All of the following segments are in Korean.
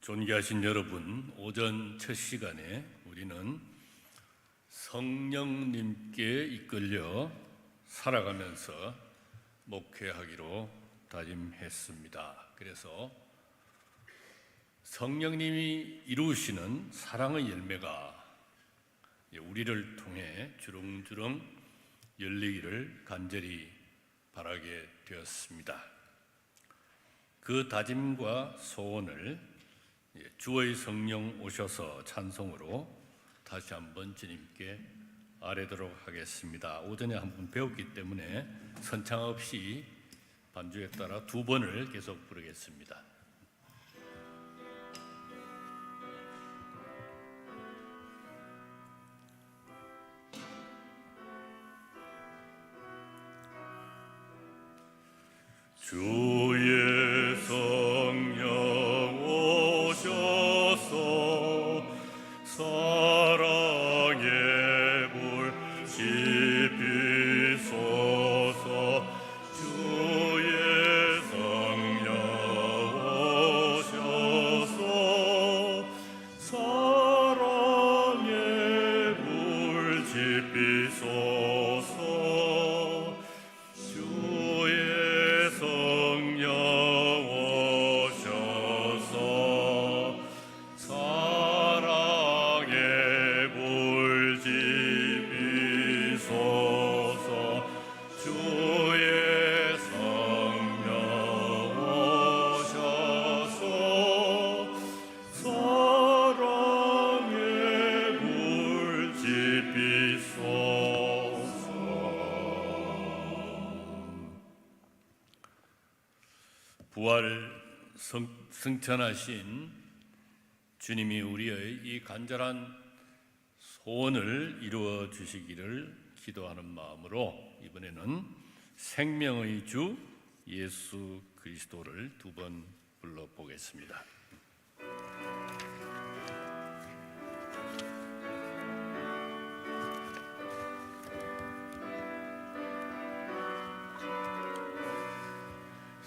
존귀하신 여러분, 오전 첫 시간에 우리는 성령님께 이끌려 살아가면서 목회하기로 다짐했습니다. 그래서 성령님이 이루시는 사랑의 열매가 우리를 통해 주렁주렁 열리기를 간절히 바라게 되었습니다. 그 다짐과 소원을 주의 성령 오셔서 찬송으로 다시 한번 주님께 아뢰도록 하겠습니다. 오전에 한번 배웠기 때문에 선창 없이 반주에 따라 두 번을 계속 부르겠습니다. 주의 성령 오셔서 사랑의 불 지피소서. 주의 성령 오셔서 사랑의 불 지피소서. 부활 승천하신 주님이 우리의 이 간절한 소원을 이루어 주시기를 기도하는 마음으로 이번에는 생명의 주 예수 그리스도를 두 번 불러보겠습니다.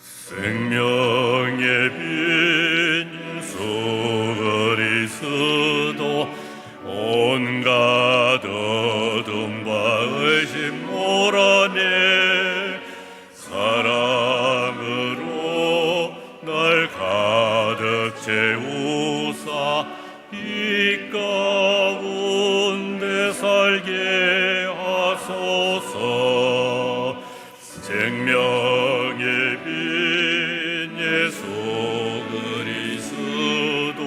생명의 빛 예수 그리스도 온갖 어둠과 의심 몰아내 사랑으로 날 가득 채우사 이 가운데 살게 하소서. 생명의 빛 예수 그리스도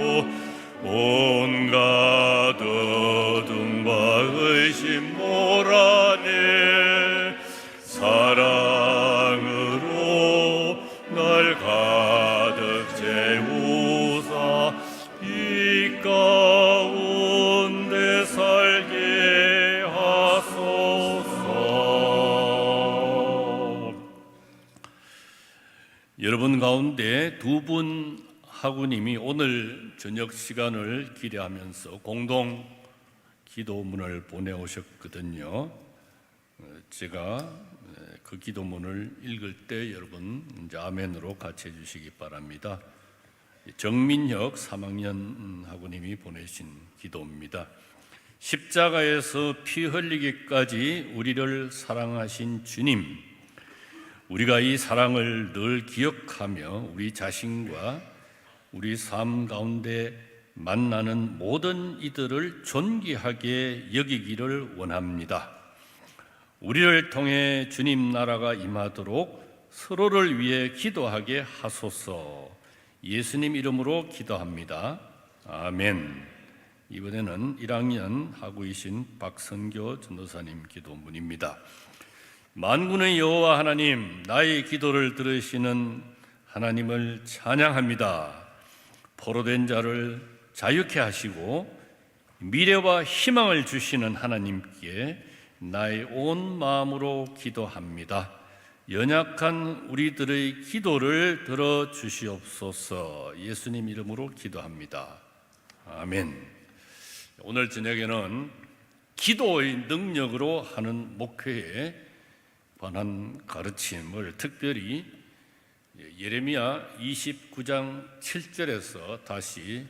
온갖 어둠과 의심 몰아내 사랑으로 날 가득 채우사 이 가운데 살게 하소서. 여러분 가운데 두 분 하구님이 오늘 저녁 시간을 기대하면서 공동 기도문을 보내오셨거든요. 제가 그 기도문을 읽을 때 여러분 이제 아멘으로 같이 해주시기 바랍니다. 정민혁 3학년 하구님이 보내신 기도입니다. 십자가에서 피 흘리기까지 우리를 사랑하신 주님, 우리가 이 사랑을 늘 기억하며 우리 자신과 우리 삶 가운데 만나는 모든 이들을 존귀하게 여기기를 원합니다. 우리를 통해 주님 나라가 임하도록 서로를 위해 기도하게 하소서. 예수님 이름으로 기도합니다. 아멘. 이번에는 1학년 하구이신 박선교 전도사님 기도문입니다. 만군의 여호와 하나님, 나의 기도를 들으시는 하나님을 찬양합니다. 포로된 자를 자유케 하시고 미래와 희망을 주시는 하나님께 나의 온 마음으로 기도합니다. 연약한 우리들의 기도를 들어주시옵소서. 예수님 이름으로 기도합니다. 아멘. 오늘 저녁에는 기도의 능력으로 하는 목회에 관한 가르침을 특별히 예레미야 29장 7절에서 다시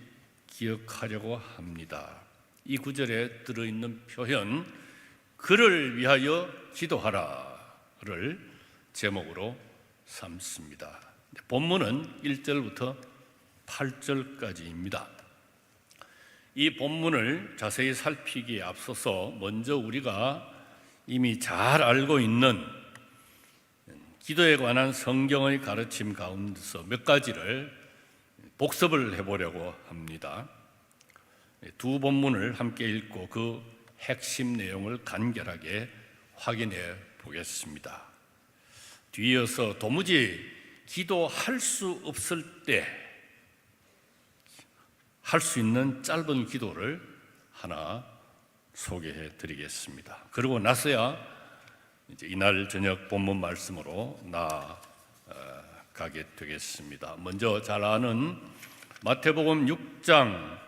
기억하려고 합니다. 이 구절에 들어있는 표현 그를 위하여 기도하라를 제목으로 삼습니다. 본문은 1절부터 8절까지입니다. 이 본문을 자세히 살피기에 앞서서 먼저 우리가 이미 잘 알고 있는 기도에 관한 성경의 가르침 가운데서 몇 가지를 복습을 해보려고 합니다. 두 본문을 함께 읽고 그 핵심 내용을 간결하게 확인해 보겠습니다. 뒤이어서 도무지 기도할 수 없을 때 할 수 있는 짧은 기도를 하나 소개해 드리겠습니다. 그리고 나서야 이제 이날 저녁 본문 말씀으로 나아가게 되겠습니다. 먼저 잘 아는 마태복음 6장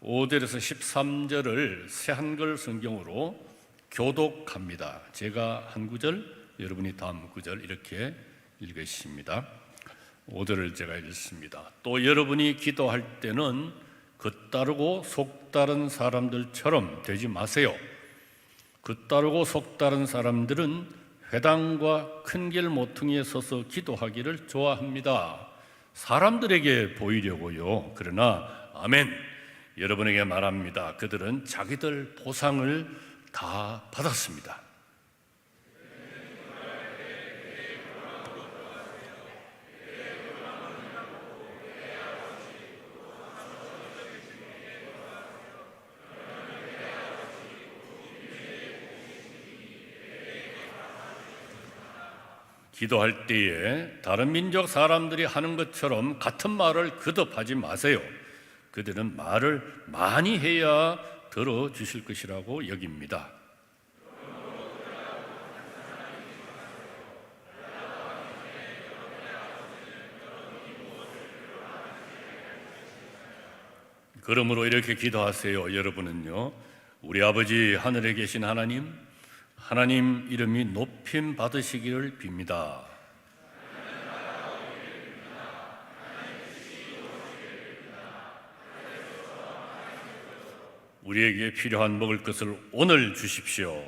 5절에서 13절을 새 한글 성경으로 교독합니다. 제가 한 구절, 여러분이 다음 구절 이렇게 읽으십니다. 5절을 제가 읽습니다. 또 여러분이 기도할 때는 겉다르고 속다른 사람들처럼 되지 마세요. 겉다르고 속다른 사람들은 회당과 큰 길 모퉁이에 서서 기도하기를 좋아합니다. 사람들에게 보이려고요. 그러나 아멘, 여러분에게 말합니다. 그들은 자기들 보상을 다 받았습니다. 기도할 때에 다른 민족 사람들이 하는 것처럼 같은 말을 거듭하지 마세요. 그들은 말을 많이 해야 들어주실 것이라고 여깁니다. 그러므로 이렇게 기도하세요. 여러분은요, 우리 아버지 하늘에 계신 하나님, 하나님 이름이 높임 받으시기를 빕니다. 우리에게 필요한 먹을 것을 오늘 주십시오.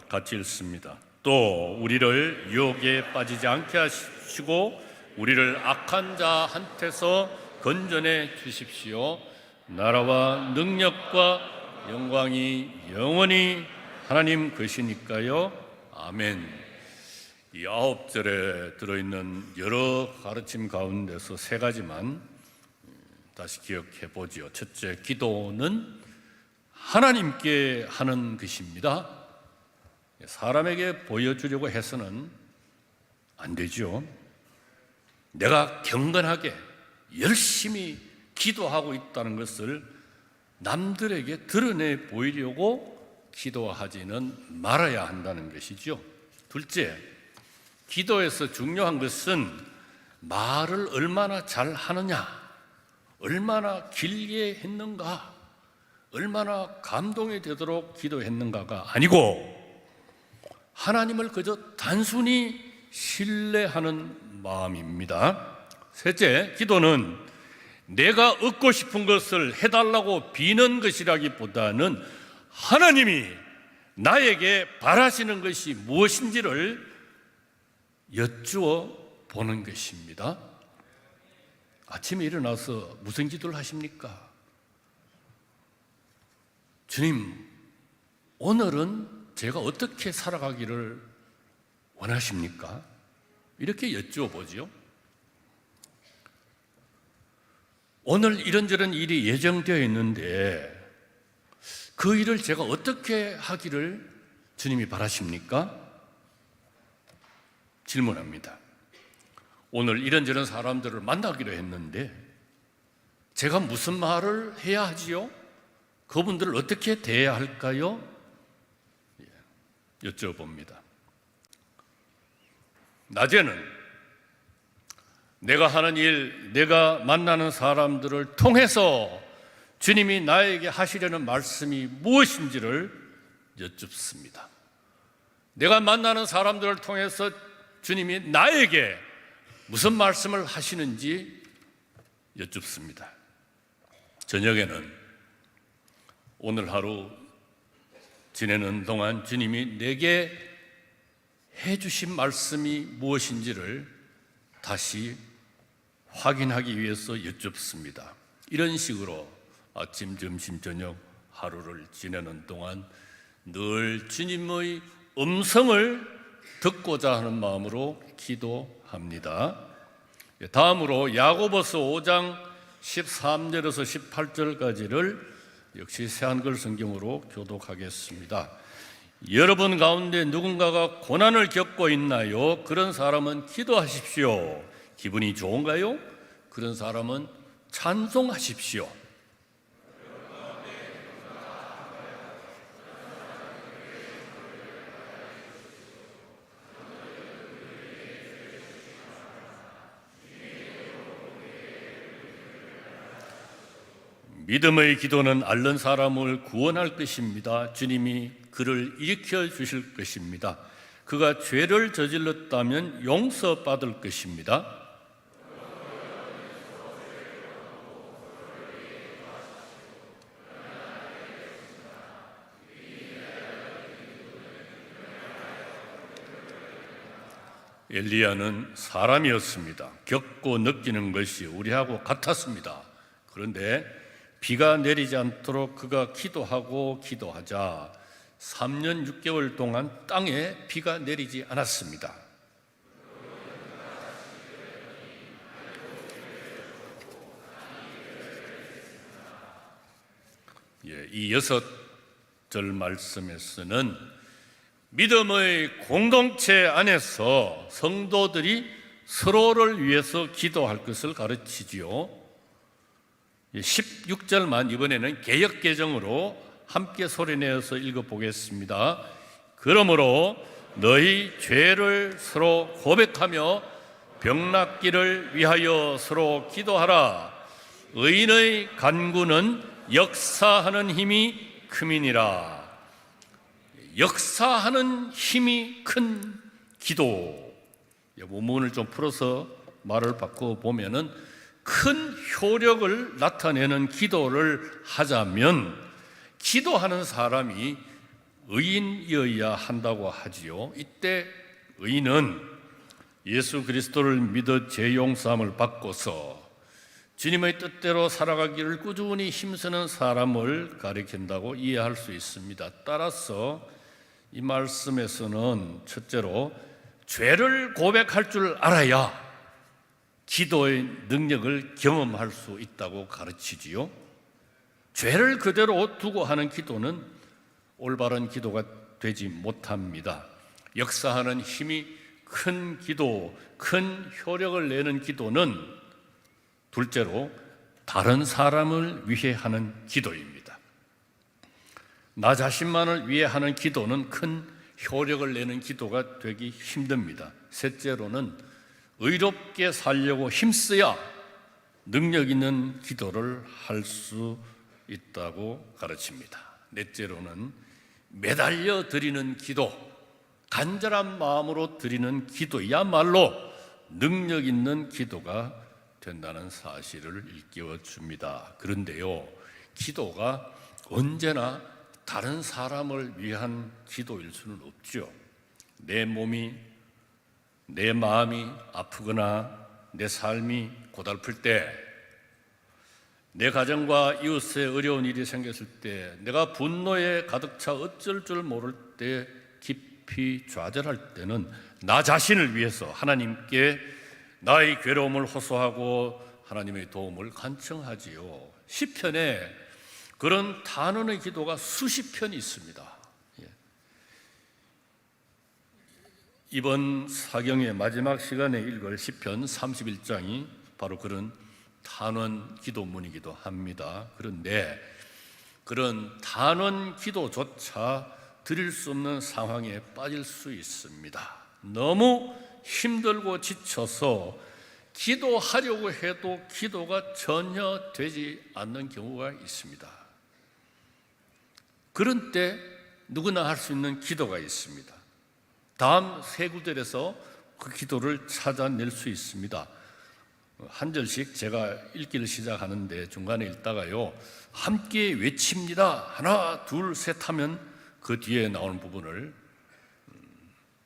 같이 읽습니다. 또 우리를 유혹에 빠지지 않게 하시고 우리를 악한 자한테서 건져내 주십시오. 나라와 능력과 영광이 영원히 하나님 것이니까요. 아멘. 이 9절에 들어있는 여러 가르침 가운데서 세 가지만 다시 기억해 보지요. 첫째, 기도는 하나님께 하는 것입니다. 사람에게 보여주려고 해서는 안 되죠. 내가 경건하게 열심히 기도하고 있다는 것을 남들에게 드러내 보이려고 기도하지는 말아야 한다는 것이죠. 둘째, 기도에서 중요한 것은 말을 얼마나 잘 하느냐, 얼마나 길게 했는가, 얼마나 감동이 되도록 기도했는가가 아니고 하나님을 그저 단순히 신뢰하는 마음입니다. 셋째, 기도는 내가 얻고 싶은 것을 해달라고 비는 것이라기보다는 하나님이 나에게 바라시는 것이 무엇인지를 여쭈어 보는 것입니다. 아침에 일어나서 무슨 기도를 하십니까? 주님, 오늘은 제가 어떻게 살아가기를 원하십니까? 이렇게 여쭈어 보지요. 오늘 이런저런 일이 예정되어 있는데 그 일을 제가 어떻게 하기를 주님이 바라십니까? 질문합니다. 오늘 이런저런 사람들을 만나기로 했는데 제가 무슨 말을 해야 하지요? 그분들을 어떻게 대해야 할까요? 여쭤봅니다. 낮에는 내가 하는 일, 내가 만나는 사람들을 통해서 주님이 나에게 하시려는 말씀이 무엇인지를 여쭙습니다. 내가 만나는 사람들을 통해서 주님이 나에게 무슨 말씀을 하시는지 여쭙습니다. 저녁에는 오늘 하루 지내는 동안 주님이 내게 해주신 말씀이 무엇인지를 다시 확인하기 위해서 여쭙습니다. 이런 식으로 아침, 점심, 저녁 하루를 지내는 동안 늘 주님의 음성을 듣고자 하는 마음으로 기도합니다. 다음으로 야고보서 5장 13절에서 18절까지를 역시 새한글 성경으로 교독하겠습니다. 여러분 가운데 누군가가 고난을 겪고 있나요? 그런 사람은 기도하십시오. 기분이 좋은가요? 그런 사람은 찬송하십시오. 믿음의 기도는 앓는 사람을 구원할 것입니다. 주님이 그를 일으켜 주실 것입니다. 그가 죄를 저질렀다면 용서받을 것입니다. 엘리야는 사람이었습니다. 겪고 느끼는 것이 우리하고 같았습니다. 그런데 비가 내리지 않도록 그가 기도하고 기도하자 3년 6개월 동안 땅에 비가 내리지 않았습니다. 이 6절 말씀에서는 믿음의 공동체 안에서 성도들이 서로를 위해서 기도할 것을 가르치지요. 16절만 이번에는 개역개정으로 함께 소리내어서 읽어보겠습니다. 그러므로 너희 죄를 서로 고백하며 병낫기를 위하여 서로 기도하라. 의인의 간구는 역사하는 힘이 큼이니라. 역사하는 힘이 큰 기도. 본문을 좀 풀어서 말을 바꿔보면은 큰 효력을 나타내는 기도를 하자면 기도하는 사람이 의인이어야 한다고 하지요. 이때 의인은 예수 그리스도를 믿어 죄 용서함을 받고서 주님의 뜻대로 살아가기를 꾸준히 힘쓰는 사람을 가리킨다고 이해할 수 있습니다. 따라서 이 말씀에서는 첫째로 죄를 고백할 줄 알아야 기도의 능력을 경험할 수 있다고 가르치지요. 죄를 그대로 두고 하는 기도는 올바른 기도가 되지 못합니다. 역사하는 힘이 큰 기도, 큰 효력을 내는 기도는 둘째로 다른 사람을 위해 하는 기도입니다. 나 자신만을 위해 하는 기도는 큰 효력을 내는 기도가 되기 힘듭니다. 셋째로는 의롭게 살려고 힘써야 능력 있는 기도를 할 수 있다고 가르칩니다. 넷째로는 매달려 드리는 기도, 간절한 마음으로 드리는 기도야말로 능력 있는 기도가 된다는 사실을 일깨워 줍니다. 그런데요, 기도가 언제나 다른 사람을 위한 기도일 수는 없죠. 내 몸이, 내 마음이 아프거나 내 삶이 고달플 때, 내 가정과 이웃에 어려운 일이 생겼을 때, 내가 분노에 가득 차 어쩔 줄 모를 때, 깊이 좌절할 때는 나 자신을 위해서 하나님께 나의 괴로움을 호소하고 하나님의 도움을 간청하지요. 시편에 그런 단원의 기도가 수십 편이 있습니다. 이번 사경의 마지막 시간에 읽을 시편 31장이 바로 그런 단원 기도문이기도 합니다. 그런데 그런 단원 기도조차 드릴 수 없는 상황에 빠질 수 있습니다. 너무 힘들고 지쳐서 기도하려고 해도 기도가 전혀 되지 않는 경우가 있습니다. 그런 때 누구나 할 수 있는 기도가 있습니다. 다음 세 구절에서 그 기도를 찾아낼 수 있습니다. 한 절씩 제가 읽기를 시작하는데 중간에 읽다가요, 함께 외칩니다. 하나, 둘, 셋 하면 그 뒤에 나오는 부분을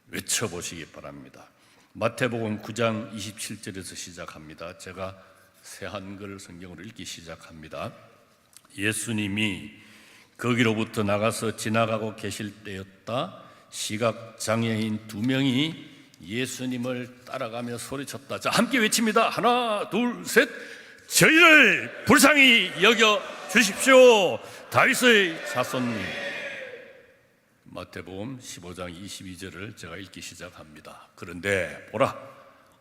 외쳐보시기 바랍니다. 마태복음 9장 27절에서 시작합니다. 제가 새 한글 성경으로 읽기 시작합니다. 예수님이 거기로부터 나가서 지나가고 계실 때였다. 시각장애인 2명이 예수님을 따라가며 소리쳤다. 자, 함께 외칩니다. 하나, 둘, 셋. 저희를 불쌍히 여겨 주십시오. 다윗의 자손님. 마태복음 15장 22절을 제가 읽기 시작합니다. 그런데 보라,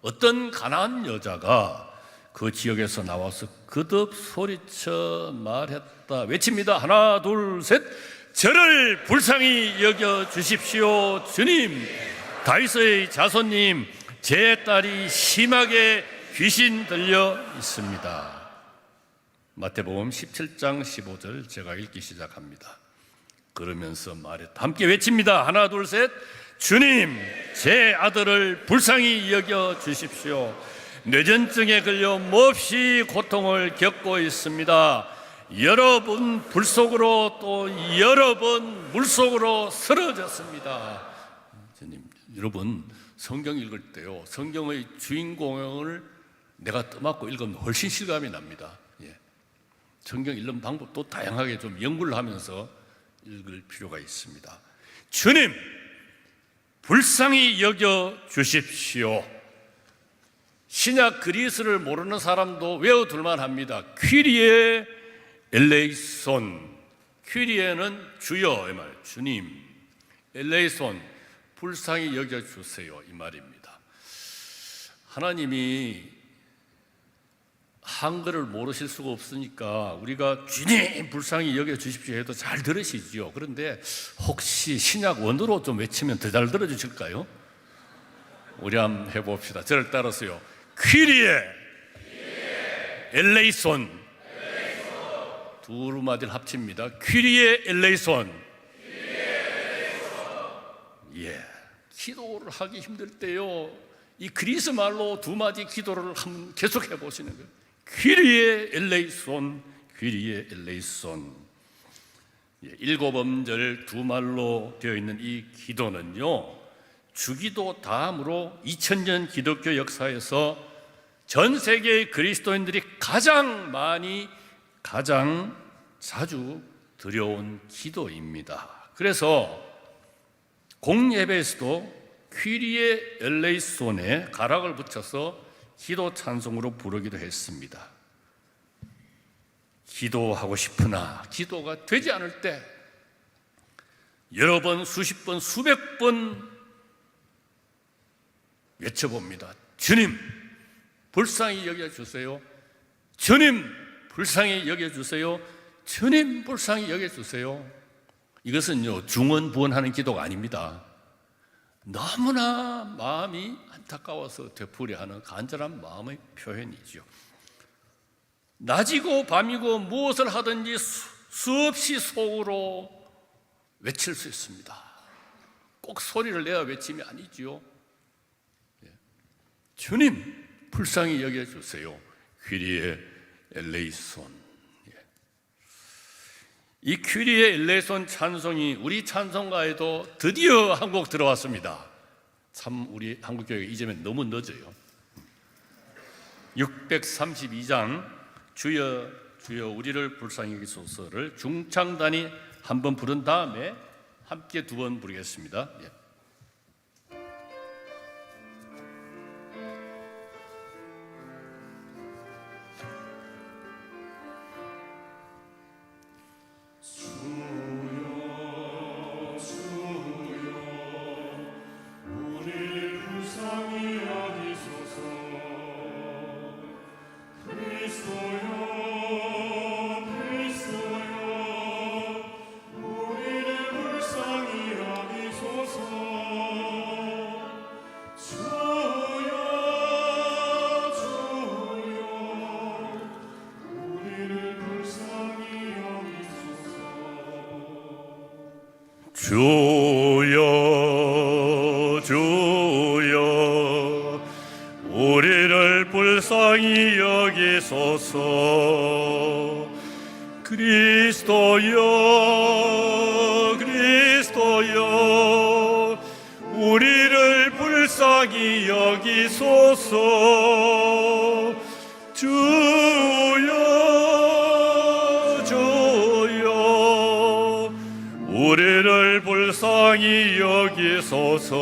어떤 가난한 여자가 그 지역에서 나와서 거듭 소리쳐 말했다. 외칩니다. 하나, 둘, 셋. 저를 불쌍히 여겨 주십시오. 주님, 다윗의 자손님, 제 딸이 심하게 귀신 들려 있습니다. 마태복음 17장 15절 제가 읽기 시작합니다. 그러면서 말했다. 함께 외칩니다. 하나, 둘, 셋. 주님, 제 아들을 불쌍히 여겨 주십시오. 뇌전증에 걸려 몹시 고통을 겪고 있습니다. 여러 번 불속으로 또 여러 번 물속으로 쓰러졌습니다. 주님, 여러분 성경 읽을 때요, 성경의 주인공을 내가 떠맡고 읽으면 훨씬 실감이 납니다. 성경 읽는 방법도 다양하게 좀 연구를 하면서 읽을 필요가 있습니다. 주님, 불쌍히 여겨 주십시오. 신약 그리스를 모르는 사람도 외워둘만 합니다. 퀴리에 엘레이손. 퀴리에는 주여 이 말, 주님. 엘레이손, 불쌍히 여겨주세요 이 말입니다. 하나님이 한글을 모르실 수가 없으니까 우리가 주님 불쌍히 여겨주십시오 해도 잘 들으시죠. 그런데 혹시 신약 원어로 좀 외치면 더 잘 들어주실까요? 우리 한번 해봅시다. 저를 따라서요. 퀴리에 엘레이손. 두 마디를 합칩니다. 퀴리에 엘레이손. 기도를 하기 힘들 때요, 이 그리스 말로 두 마디 기도를 한번 계속 해보시는 거예요. 퀴리에 엘레이손, 퀴리에 엘레이손. 7음절 두 말로 되어 있는 이 기도는요, 주기도 다음으로 2000년 기독교 역사에서 전 세계의 그리스도인들이 가장 자주 드려온 기도입니다. 그래서 공예배에서도 퀴리에 엘레이손에 가락을 붙여서 기도 찬송으로 부르기도 했습니다. 기도하고 싶으나 기도가 되지 않을 때 여러 번, 수십 번, 수백 번 외쳐봅니다. 주님, 불쌍히 여겨주세요. 주님, 불쌍히 여겨주세요. 주님, 불쌍히 여겨주세요. 이것은요, 중언부언하는 기도가 아닙니다. 너무나 마음이 안타까워서 되풀이하는 간절한 마음의 표현이죠. 낮이고 밤이고 무엇을 하든지 수없이 속으로 외칠 수 있습니다. 꼭 소리를 내어 외침이 아니지요. 주님, 불쌍히 여겨주세요. 퀴리에 엘레이손. 이 퀴리에 엘레이손 찬송이 우리 찬송가에도 드디어 한 곡 들어왔습니다. 참 우리 한국교회가 이 점에 너무 늦어요. 632장 주여 주여 우리를 불쌍히 여기소서를 중창단이 한 번 부른 다음에 함께 두 번 부르겠습니다. 주여 주여 우리를 불쌍히 여기소서. 그리스도여 그리스도여 우리를 불쌍히 여기소서. 주여 주여 우리를 불쌍히 여기소서.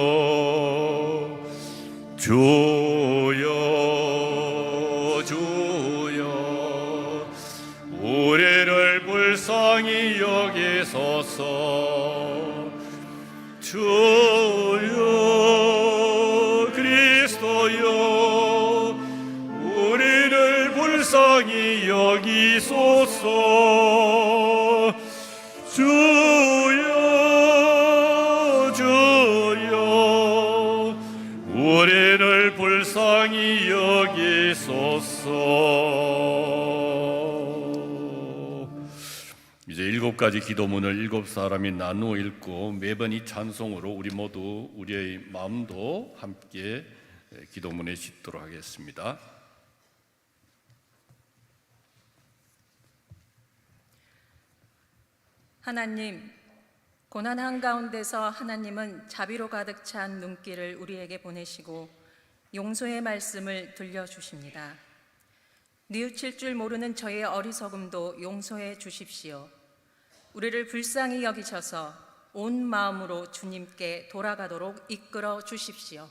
주여 주여 우리를 불쌍히 여기소서. 주여 그리스도여 우리를 불쌍히 여기소서. 주여 주여 우리를 불쌍히 여기소서. 이제 7가지 기도문을 7사람이 나누어 읽고 매번 이 찬송으로 우리 모두 우리의 마음도 함께 기도문에 짓도록 하겠습니다. 하나님, 고난 한가운데서 하나님은 자비로 가득 찬 눈길을 우리에게 보내시고 용서의 말씀을 들려주십니다. 뉘우칠 줄 모르는 저의 어리석음도 용서해 주십시오. 우리를 불쌍히 여기셔서 온 마음으로 주님께 돌아가도록 이끌어 주십시오.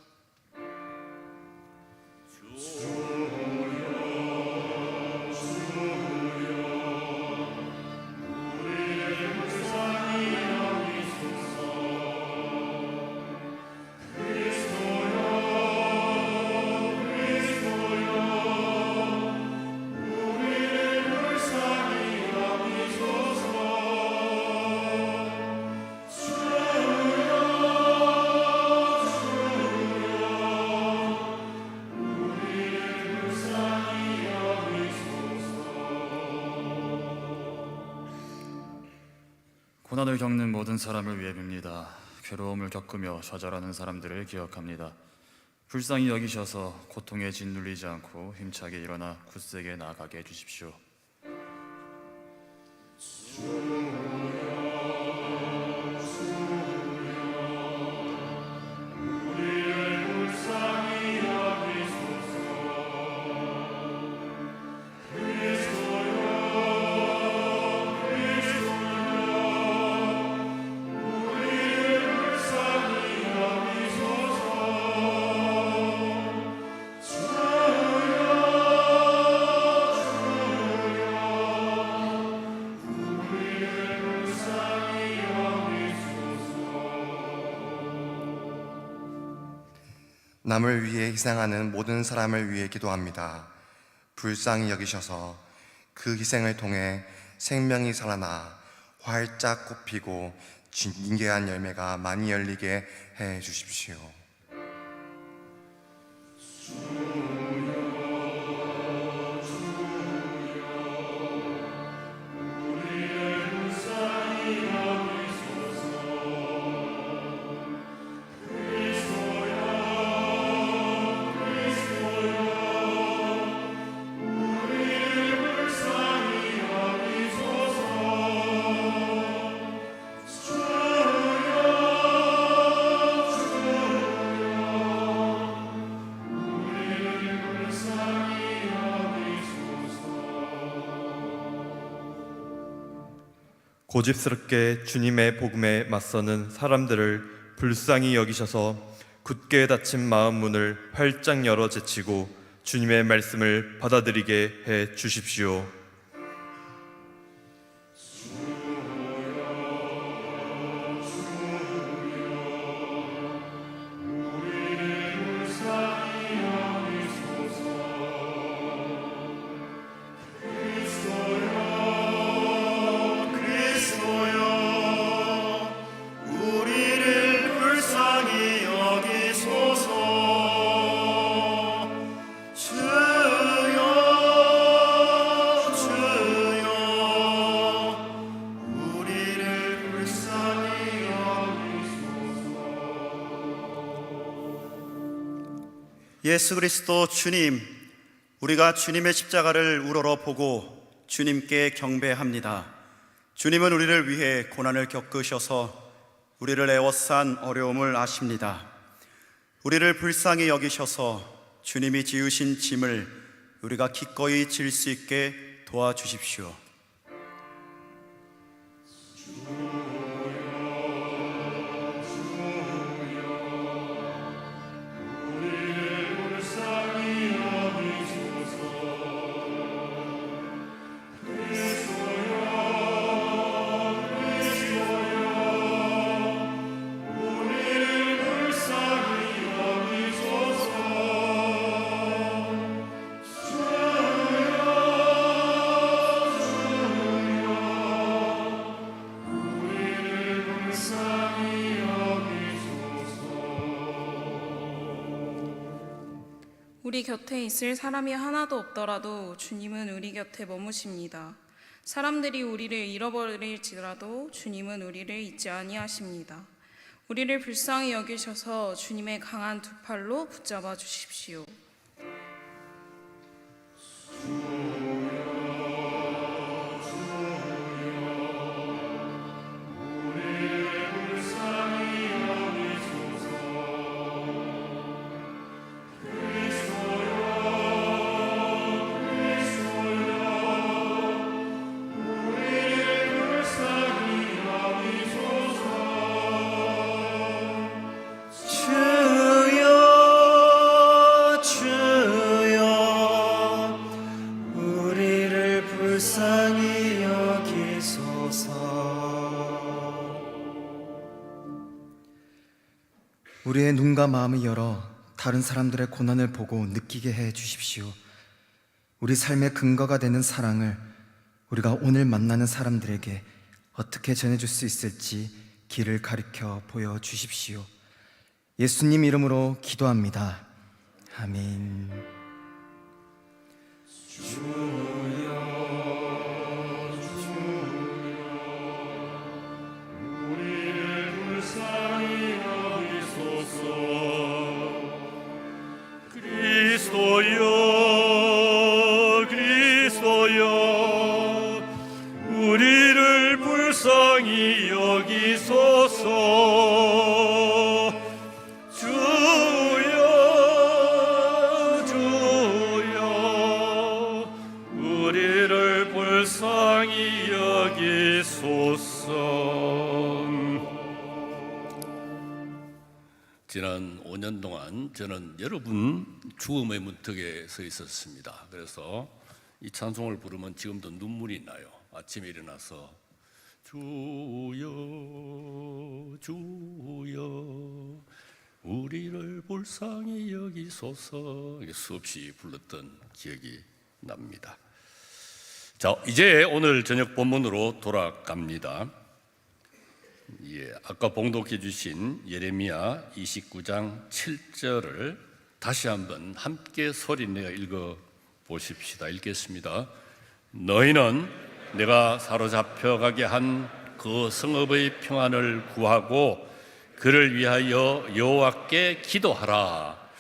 고난을 겪는 모든 사람을 위해 빕니다. 괴로움을 겪으며 좌절하는 사람들을 기억합니다. 불쌍히 여기셔서 고통에 짓눌리지 않고 힘차게 일어나 굳세게 나아가게 해주십시오. 남을 위해 희생하는 모든 사람을 위해 기도합니다. 불쌍히 여기셔서 그 희생을 통해 생명이 살아나 활짝 꽃피고 진귀한 열매가 많이 열리게 해 주십시오. 고집스럽게 주님의 복음에 맞서는 사람들을 불쌍히 여기셔서 굳게 닫힌 마음 문을 활짝 열어 제치고 주님의 말씀을 받아들이게 해 주십시오. 주여 예수 그리스도 주님, 우리가 주님의 십자가를 우러러 보고 주님께 경배합니다. 주님은 우리를 위해 고난을 겪으셔서 우리를 애워싼 어려움을 아십니다. 우리를 불쌍히 여기셔서 주님이 지으신 짐을 우리가 기꺼이 질 수 있게 도와주십시오. 우리 곁에 있을 사람이 하나도 없더라도 주님은 우리 곁에 머무십니다. 사람들이 우리를 잃어버릴지라도 주님은 우리를 잊지 아니하십니다. 우리를 불쌍히 여기셔서 주님의 강한 두 팔로 붙잡아 주십시오. 우리의 눈과 마음을 열어 다른 사람들의 고난을 보고 느끼게 해 주십시오. 우리 삶의 근거가 되는 사랑을 우리가 오늘 만나는 사람들에게 어떻게 전해줄 수 있을지 길을 가리켜 보여주십시오. 예수님 이름으로 기도합니다. 아멘. 그리스도여, 그리스도여, 우리를 불쌍히 여기소서. 주여, 주여, 우리를 불쌍히 여기소서. 지난 5년 동안 저는 여러분 죽음의 문턱에 서 있었습니다. 그래서 이 찬송을 부르면 지금도 눈물이 나요. 아침에 일어나서 주여, 주여, 우리를 불쌍히 여기소서, 수없이 불렀던 기억이 납니다. 자, 이제 오늘 저녁 본문으로 돌아갑니다. 아까 봉독해 주신 예레미야 29장 7절을 다시 한번 함께 소리내어 읽어 보십시다. 읽겠습니다. 너희는 내가 사로잡혀 가게 한 그 성읍의 평안을 구하고 그를 위하여 여호와께 기도하라.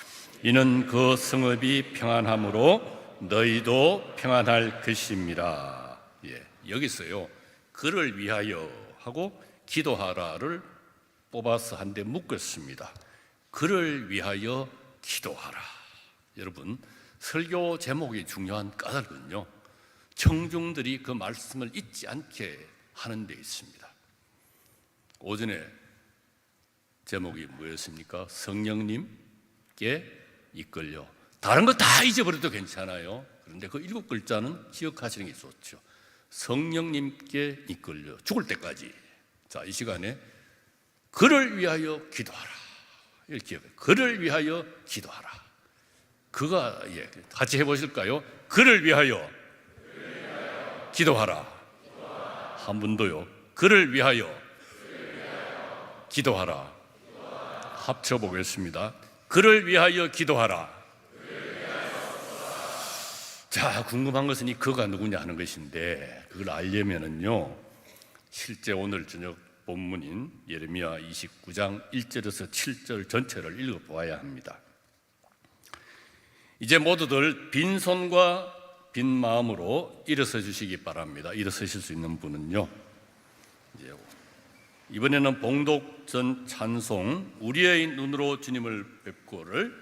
이는 그 성읍이 평안함으로 너희도 평안할 것입니다. 여기서요, 그를 위하여 하고 기도하라를 뽑아서 한 대 묶었습니다. 그를 위하여 기도하라. 여러분, 설교 제목이 중요한 까닭은요, 청중들이 그 말씀을 잊지 않게 하는 데 있습니다. 오전에 제목이 뭐였습니까? 성령님께 이끌려. 다른 거 다 잊어버려도 괜찮아요. 그런데 그 7글자는 기억하시는 게 좋죠. 성령님께 이끌려 죽을 때까지. 자, 이 시간에 그를 위하여 기도하라. 이렇게 그를 위하여 기도하라. 그가 같이 해보실까요? 그를 위하여 기도하라. 한 분도요. 그를 위하여 기도하라. 합쳐보겠습니다. 그를 위하여 기도하라. 자, 궁금한 것은 이 그가 누구냐 하는 것인데, 그걸 알려면은요, 실제 오늘 저녁 본문인 예레미야 29장 1절에서 7절 전체를 읽어보아야 합니다. 이제 모두들 빈손과 빈 마음으로 일어서 주시기 바랍니다. 일어서실 수 있는 분은요. 이번에는 봉독 전 찬송 우리의 눈으로 주님을 뵙고를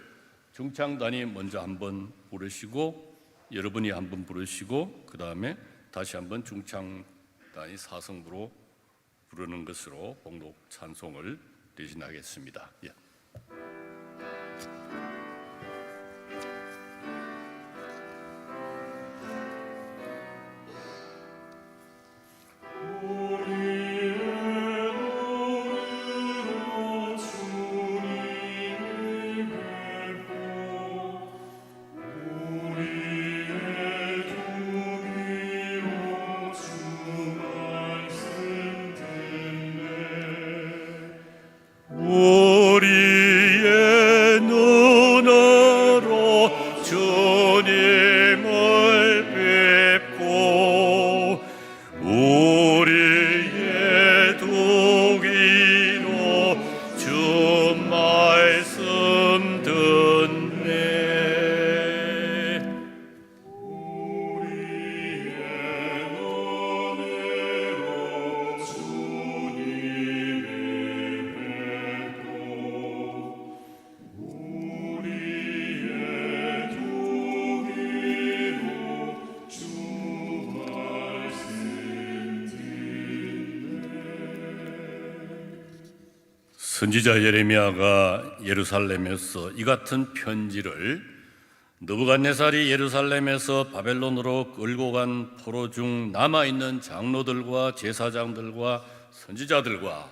중창단이 먼저 한번 부르시고 여러분이 한번 부르시고 그 다음에 다시 한번 중창단이 사성부로 부르는 것으로 봉독 찬송을 대신하겠습니다. 예. 우리의 눈으로 주님을 뵙고 우리의 두 귀로 주 말씀 듣네. 선지자 예레미야가 예루살렘에서 이 같은 편지를 느부갓네살이 예루살렘에서 바벨론으로 끌고 간 포로 중 남아있는 장로들과 제사장들과 선지자들과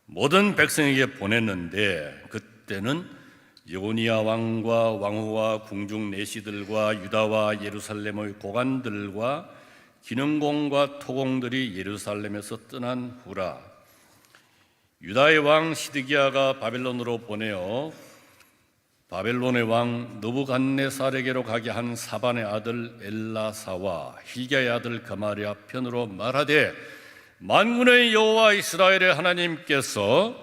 모든 백성에게 보냈는데 그때는 여고니아 왕과 왕후와 궁중 내시들과 유다와 예루살렘의 고관들과 기능공과 토공들이 예루살렘에서 떠난 후라. 유다의 왕 시드기야가 바벨론으로 보내어 바벨론의 왕 느부갓네살에게로 가게 한 사반의 아들 엘라사와 힐기야의 아들 ಗ마리아 편으로 말하되 만군의 여호와 이스라엘의 하나님께서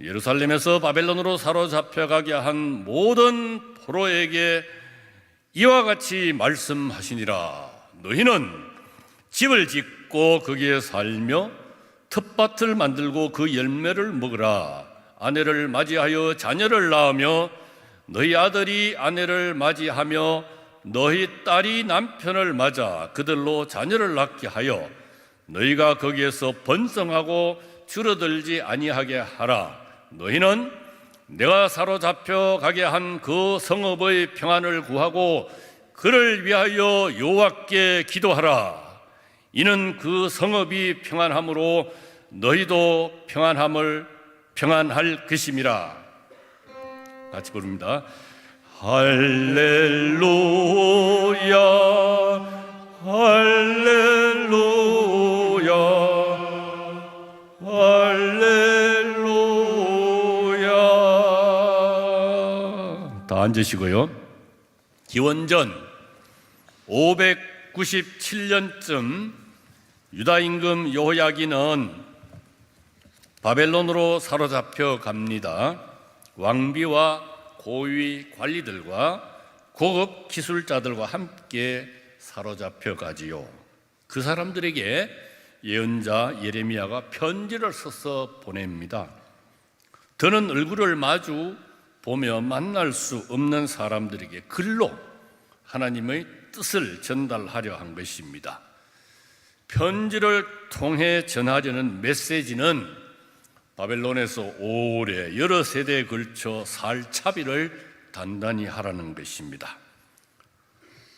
예루살렘에서 바벨론으로 사로잡혀 가게 한 모든 포로에게 이와 같이 말씀하시니라. 너희는 집을 짓고 거기에 살며 텃밭을 만들고 그 열매를 먹으라. 아내를 맞이하여 자녀를 낳으며 너희 아들이 아내를 맞이하며 너희 딸이 남편을 맞아 그들로 자녀를 낳게 하여 너희가 거기에서 번성하고 줄어들지 아니하게 하라. 너희는 내가 사로잡혀 가게 한 그 성읍의 평안을 구하고 그를 위하여 여호와께 기도하라. 이는 그 성읍이 평안함으로 너희도 평안할 것임이라. 같이 부릅니다. 할렐루야 할렐루야 할렐루야. 다 앉으시고요. 기원전 597년쯤 유다 임금 여호야긴은 바벨론으로 사로잡혀 갑니다. 왕비와 고위 관리들과 고급 기술자들과 함께 사로잡혀 가지요. 그 사람들에게 예언자 예레미야가 편지를 써서 보냅니다. 더는 얼굴을 마주 보며 만날 수 없는 사람들에게 글로 하나님의 뜻을 전달하려 한 것입니다. 편지를 통해 전하려는 메시지는 바벨론에서 오래 여러 세대에 걸쳐 살차비를 단단히 하라는 것입니다.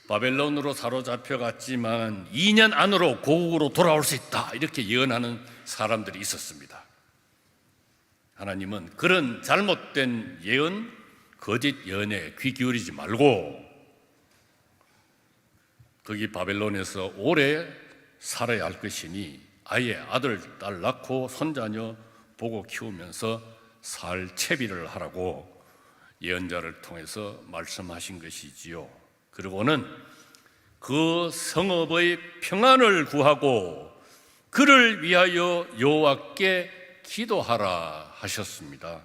바벨론으로 사로잡혀 갔지만 2년 안으로 고국으로 돌아올 수 있다, 이렇게 예언하는 사람들이 있었습니다. 하나님은 그런 잘못된 예언, 거짓 예언에 귀 기울이지 말고 거기 바벨론에서 오래 살아야 할 것이니 아예 아들, 딸 낳고 손자녀 보고 키우면서 살 채비를 하라고 예언자를 통해서 말씀하신 것이지요. 그리고는 그 성읍의 평안을 구하고 그를 위하여 여호와께 기도하라 하셨습니다.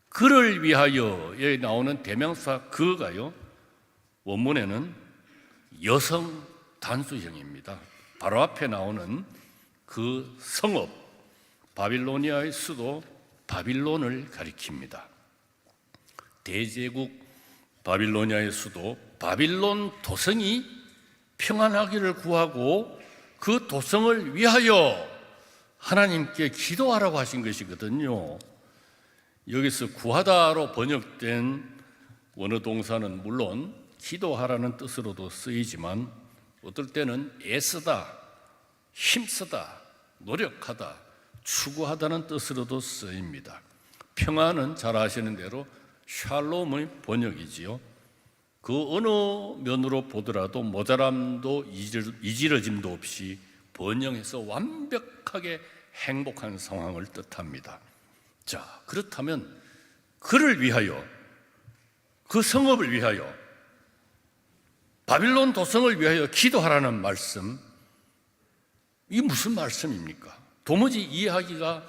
그를 위하여 여기 나오는 대명사 그가요, 원문에는 여성 단수형입니다. 바로 앞에 나오는 그 성읍 바빌로니아의 수도 바빌론을 가리킵니다. 대제국 바빌로니아의 수도 바빌론 도성이 평안하기를 구하고 그 도성을 위하여 하나님께 기도하라고 하신 것이거든요. 여기서 구하다로 번역된 원어 동사는 물론 기도하라는 뜻으로도 쓰이지만 어떨 때는 애쓰다, 힘쓰다, 노력하다, 추구하다는 뜻으로도 쓰입니다. 평안은 잘 아시는 대로 샬롬의 번역이지요. 그 어느 면으로 보더라도 모자람도 이지러짐도 없이 번영해서 완벽하게 행복한 상황을 뜻합니다. 자, 그렇다면 그를 위하여, 그 성읍을 위하여, 바빌론 도성을 위하여 기도하라는 말씀, 이게 무슨 말씀입니까? 도무지 이해하기가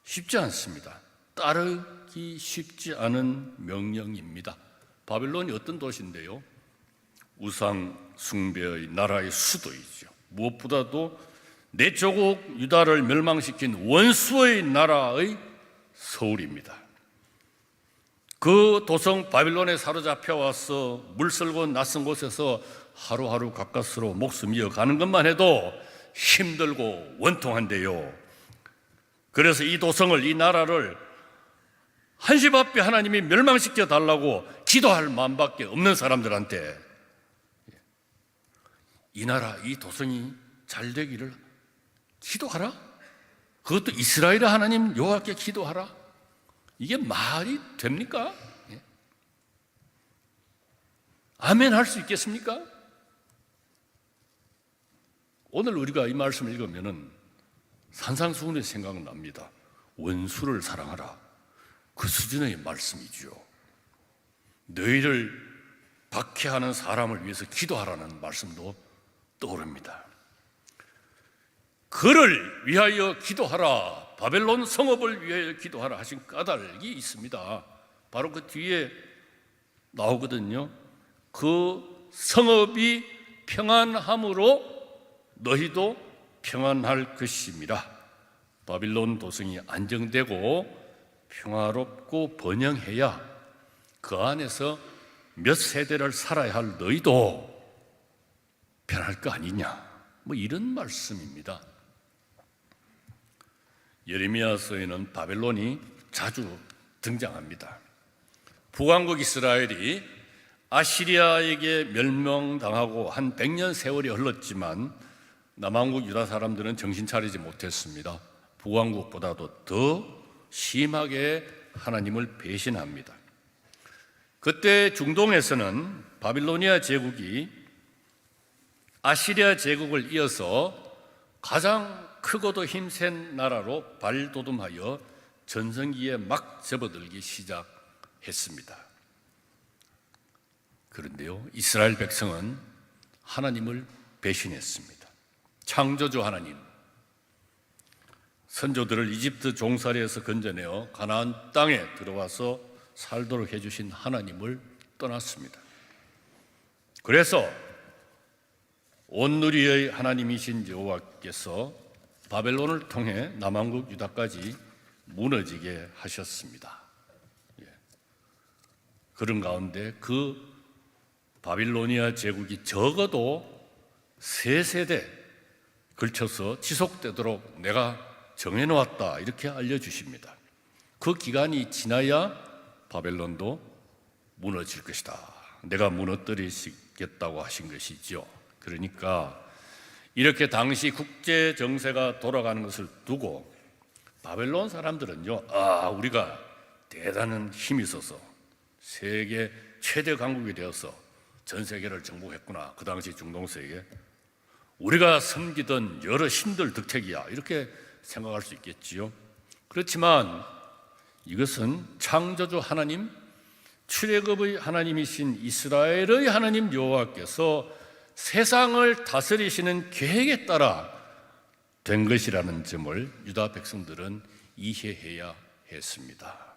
쉽지 않습니다. 따르기 쉽지 않은 명령입니다. 바빌론이 어떤 도시인데요? 우상 숭배의 나라의 수도이죠. 무엇보다도 내 조국 유다를 멸망시킨 원수의 나라의 서울입니다. 그 도성 바빌론에 사로잡혀 와서 물설고 낯선 곳에서 하루하루 가까스로 목숨 이어가는 것만 해도 힘들고 원통한데요. 그래서 이 도성을, 이 나라를 한시 앞에 하나님이 멸망시켜 달라고 기도할 마음밖에 없는 사람들한테 이 나라, 이 도성이 잘 되기를 기도하라? 그것도 이스라엘의 하나님 여호와께 기도하라? 이게 말이 됩니까? 아멘 할 수 있겠습니까? 오늘 우리가 이 말씀을 읽으면 산상수훈의 생각납니다. 원수를 사랑하라. 그 수준의 말씀이죠. 너희를 박해하는 사람을 위해서 기도하라는 말씀도 떠오릅니다. 그를 위하여 기도하라, 바벨론 성읍을 위하여 기도하라 하신 까닭이 있습니다. 바로 그 뒤에 나오거든요. 그 성읍이 평안함으로 너희도 평안할 것임이라. 바빌론 도성이 안정되고 평화롭고 번영해야 그 안에서 몇 세대를 살아야 할 너희도 편할 거 아니냐, 뭐 이런 말씀입니다. 예레미야서에는 바벨론이 자주 등장합니다. 북왕국 이스라엘이 아시리아에게 멸망당하고 한 100년 세월이 흘렀지만 남왕국 유다 사람들은 정신 차리지 못했습니다. 북왕국보다도 더 심하게 하나님을 배신합니다. 그때 중동에서는 바빌로니아 제국이 아시리아 제국을 이어서 가장 크고도 힘센 나라로 발돋움하여 전성기에 막 접어들기 시작했습니다. 그런데요, 이스라엘 백성은 하나님을 배신했습니다. 창조주 하나님, 선조들을 이집트 종살이에서 건져내어 가나안 땅에 들어와서 살도록 해주신 하나님을 떠났습니다. 그래서 온누리의 하나님이신 여호와께서 바벨론을 통해 남왕국 유다까지 무너지게 하셨습니다. 그런 가운데 그 바빌로니아 제국이 적어도 3세대 걸쳐서 지속되도록 내가 정해놓았다, 이렇게 알려주십니다. 그 기간이 지나야 바벨론도 무너질 것이다, 내가 무너뜨리시겠다고 하신 것이죠. 그러니까 이렇게 당시 국제 정세가 돌아가는 것을 두고 바벨론 사람들은요, 우리가 대단한 힘이 있어서 세계 최대 강국이 되어서 전 세계를 정복했구나, 그 당시 중동 세계, 우리가 섬기던 여러 신들 덕택이야, 이렇게 생각할 수 있겠지요. 그렇지만 이것은 창조주 하나님, 출애굽의 하나님이신 이스라엘의 하나님 여호와께서 세상을 다스리시는 계획에 따라 된 것이라는 점을 유다 백성들은 이해해야 했습니다.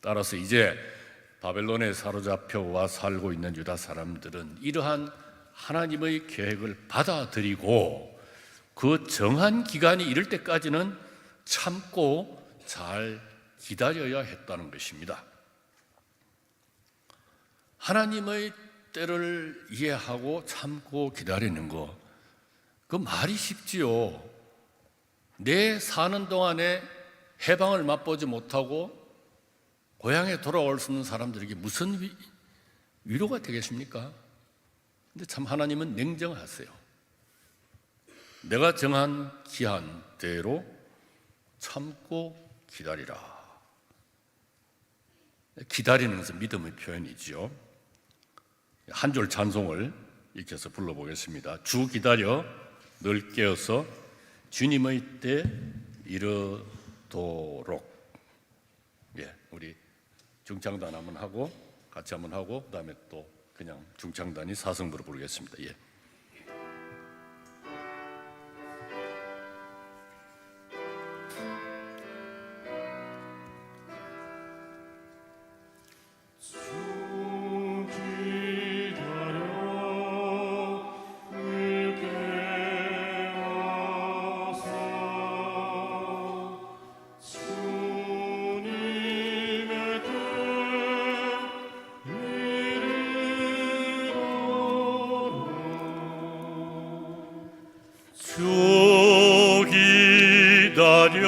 따라서 이제 바벨론에 사로잡혀와 살고 있는 유다 사람들은 이러한 하나님의 계획을 받아들이고 그 정한 기간이 이를 때까지는 참고 잘 기다려야 했다는 것입니다. 하나님의 때를 이해하고 참고 기다리는 거, 그 말이 쉽지요. 내 사는 동안에 해방을 맛보지 못하고 고향에 돌아올 수 있는 사람들에게 무슨 위로가 되겠습니까? 근데 참 하나님은 냉정하세요. 내가 정한 기한대로 참고 기다리라. 기다리는 것은 믿음의 표현이지요. 한 줄 찬송을 익혀서 불러보겠습니다. 주 기다려 늘 깨어서 주님의 때 이르도록. 우리 중창단 한번 하고 같이 한번 하고 그다음에 또 그냥 중창단이 사성부로 부르겠습니다. 주 기다려 늘 깨어서 주님의 때 이르도록. 주 기다려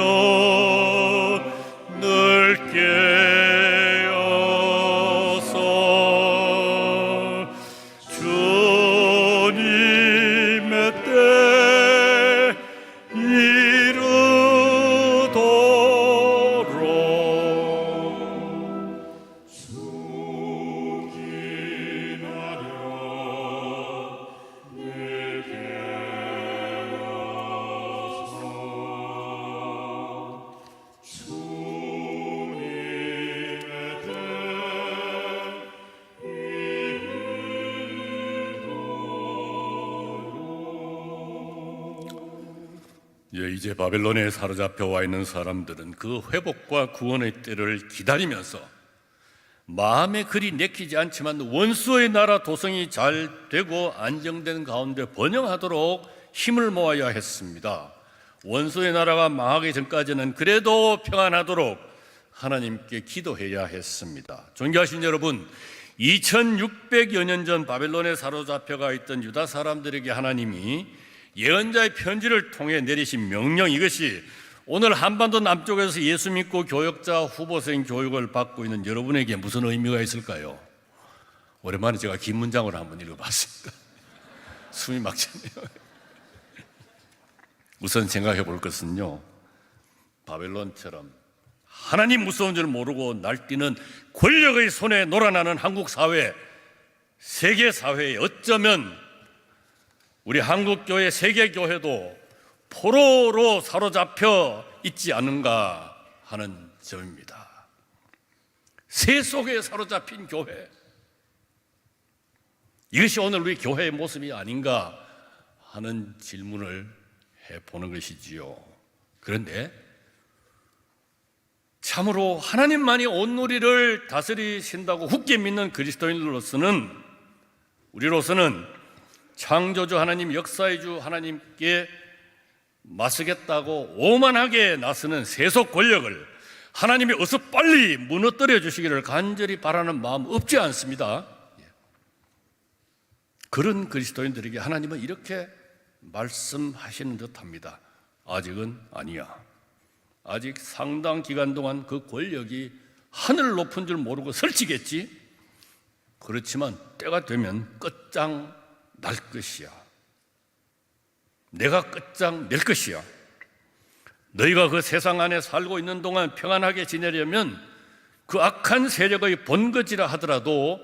늘 이제 바벨론에 사로잡혀 와 있는 사람들은 그 회복과 구원의 때를 기다리면서 마음에 그리 내키지 않지만 원수의 나라 도성이 잘 되고 안정된 가운데 번영하도록 힘을 모아야 했습니다. 원수의 나라가 망하기 전까지는 그래도 평안하도록 하나님께 기도해야 했습니다. 존경하신 여러분, 2600여 년 전 바벨론에 사로잡혀가 있던 유다 사람들에게 하나님이 예언자의 편지를 통해 내리신 명령, 이것이 오늘 한반도 남쪽에서 예수 믿고 교역자 후보생 교육을 받고 있는 여러분에게 무슨 의미가 있을까요? 오랜만에 제가 긴 문장을 한번 읽어봤습니다. 숨이 막 차네요. 우선 생각해 볼 것은요, 바벨론처럼 하나님 무서운 줄 모르고 날뛰는 권력의 손에 놀아나는 한국 사회, 세계 사회에 어쩌면 우리 한국교회, 세계교회도 포로로 사로잡혀 있지 않은가 하는 점입니다. 새 속에 사로잡힌 교회, 이것이 오늘 우리 교회의 모습이 아닌가 하는 질문을 해보는 것이지요. 그런데 참으로 하나님만이 온누리를 다스리신다고 굳게 믿는 그리스도인으로서는, 우리로서는 창조주 하나님, 역사의 주 하나님께 맞서겠다고 오만하게 나서는 세속 권력을 하나님이 어서 빨리 무너뜨려 주시기를 간절히 바라는 마음 없지 않습니다. 그런 그리스도인들에게 하나님은 이렇게 말씀하시는 듯합니다. 아직은 아니야. 아직 상당 기간 동안 그 권력이 하늘 높은 줄 모르고 설치겠지. 그렇지만 때가 되면 끝장 날 것이야. 내가 끝장 낼 것이야. 너희가 그 세상 안에 살고 있는 동안 평안하게 지내려면 그 악한 세력의 본거지라 하더라도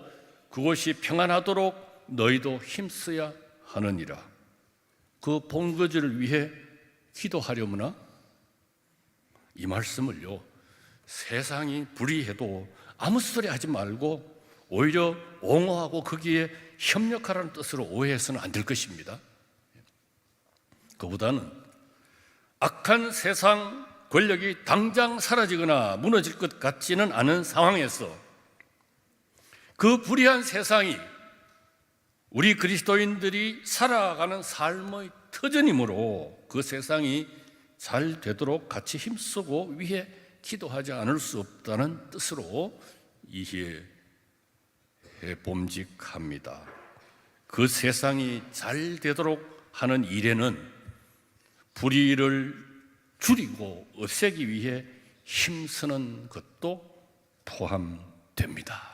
그것이 평안하도록 너희도 힘써야 하느니라. 그 본거지를 위해 기도하려무나? 이 말씀을요, 세상이 불의해도 아무 소리 하지 말고 오히려 옹호하고 거기에 협력하라는 뜻으로 오해해서는 안 될 것입니다. 그보다는 악한 세상 권력이 당장 사라지거나 무너질 것 같지는 않은 상황에서 그 불의한 세상이 우리 그리스도인들이 살아가는 삶의 터전이므로 그 세상이 잘 되도록 같이 힘쓰고 위해 기도하지 않을 수 없다는 뜻으로 이해해 봄직합니다. 그 세상이 잘 되도록 하는 일에는 불의를 줄이고 없애기 위해 힘쓰는 것도 포함됩니다.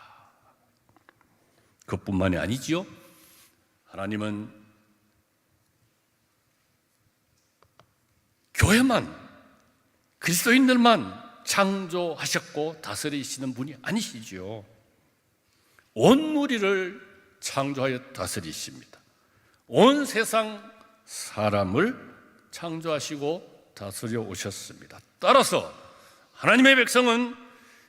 그뿐만이 아니지요. 하나님은 교회만, 그리스도인들만 창조하셨고 다스리시는 분이 아니시지요. 온 무리를 창조하여 다스리십니다. 온 세상 사람을 창조하시고 다스려 오셨습니다. 따라서 하나님의 백성은